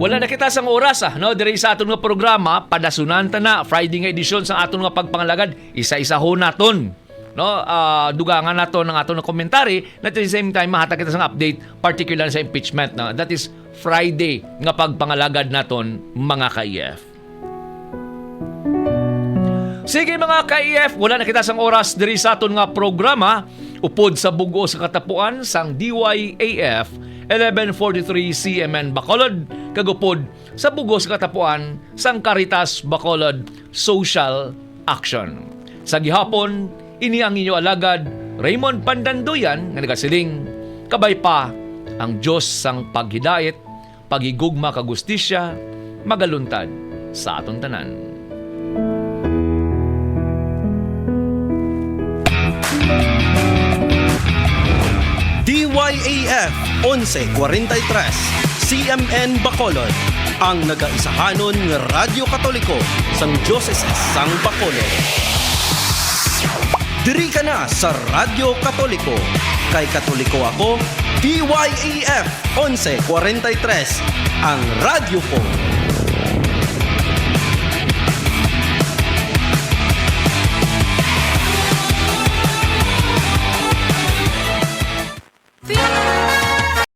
wala na kita sang oras no diri sa aton nga programa padasunan ta na Friday nga edisyon sa aton nga pagpangalagad, isa-isa ho naton, no, dugangan naton ang aton nga komentary at the same time mahatag kita sang update particular sa impeachment, no? That is Friday nga pagpangalagad naton mga KEF. Sige mga KEF, wala na kita sang oras diri sa aton nga programa upod sa bugo sa katapuan sang DYAF 1143 CMN Bacolod, kagupod sa bugo sa katapuan sang Caritas Bacolod Social Action. Sa gihapon, ini ang inyo alagad Raymond Pandanduyan nga nagasiling, kabay pa ang Diyos sang paghidait, pagigugma kagustisya, magaluntad sa aton tanan. DYAF 1143 CMN Bacolod, ang nagaisahanon ng Radyo Katoliko sang Diocese sang Bacolod. Diri ka na sa Radyo Katoliko. Kay Katoliko ako, DYAF 1143, ang radyo ko.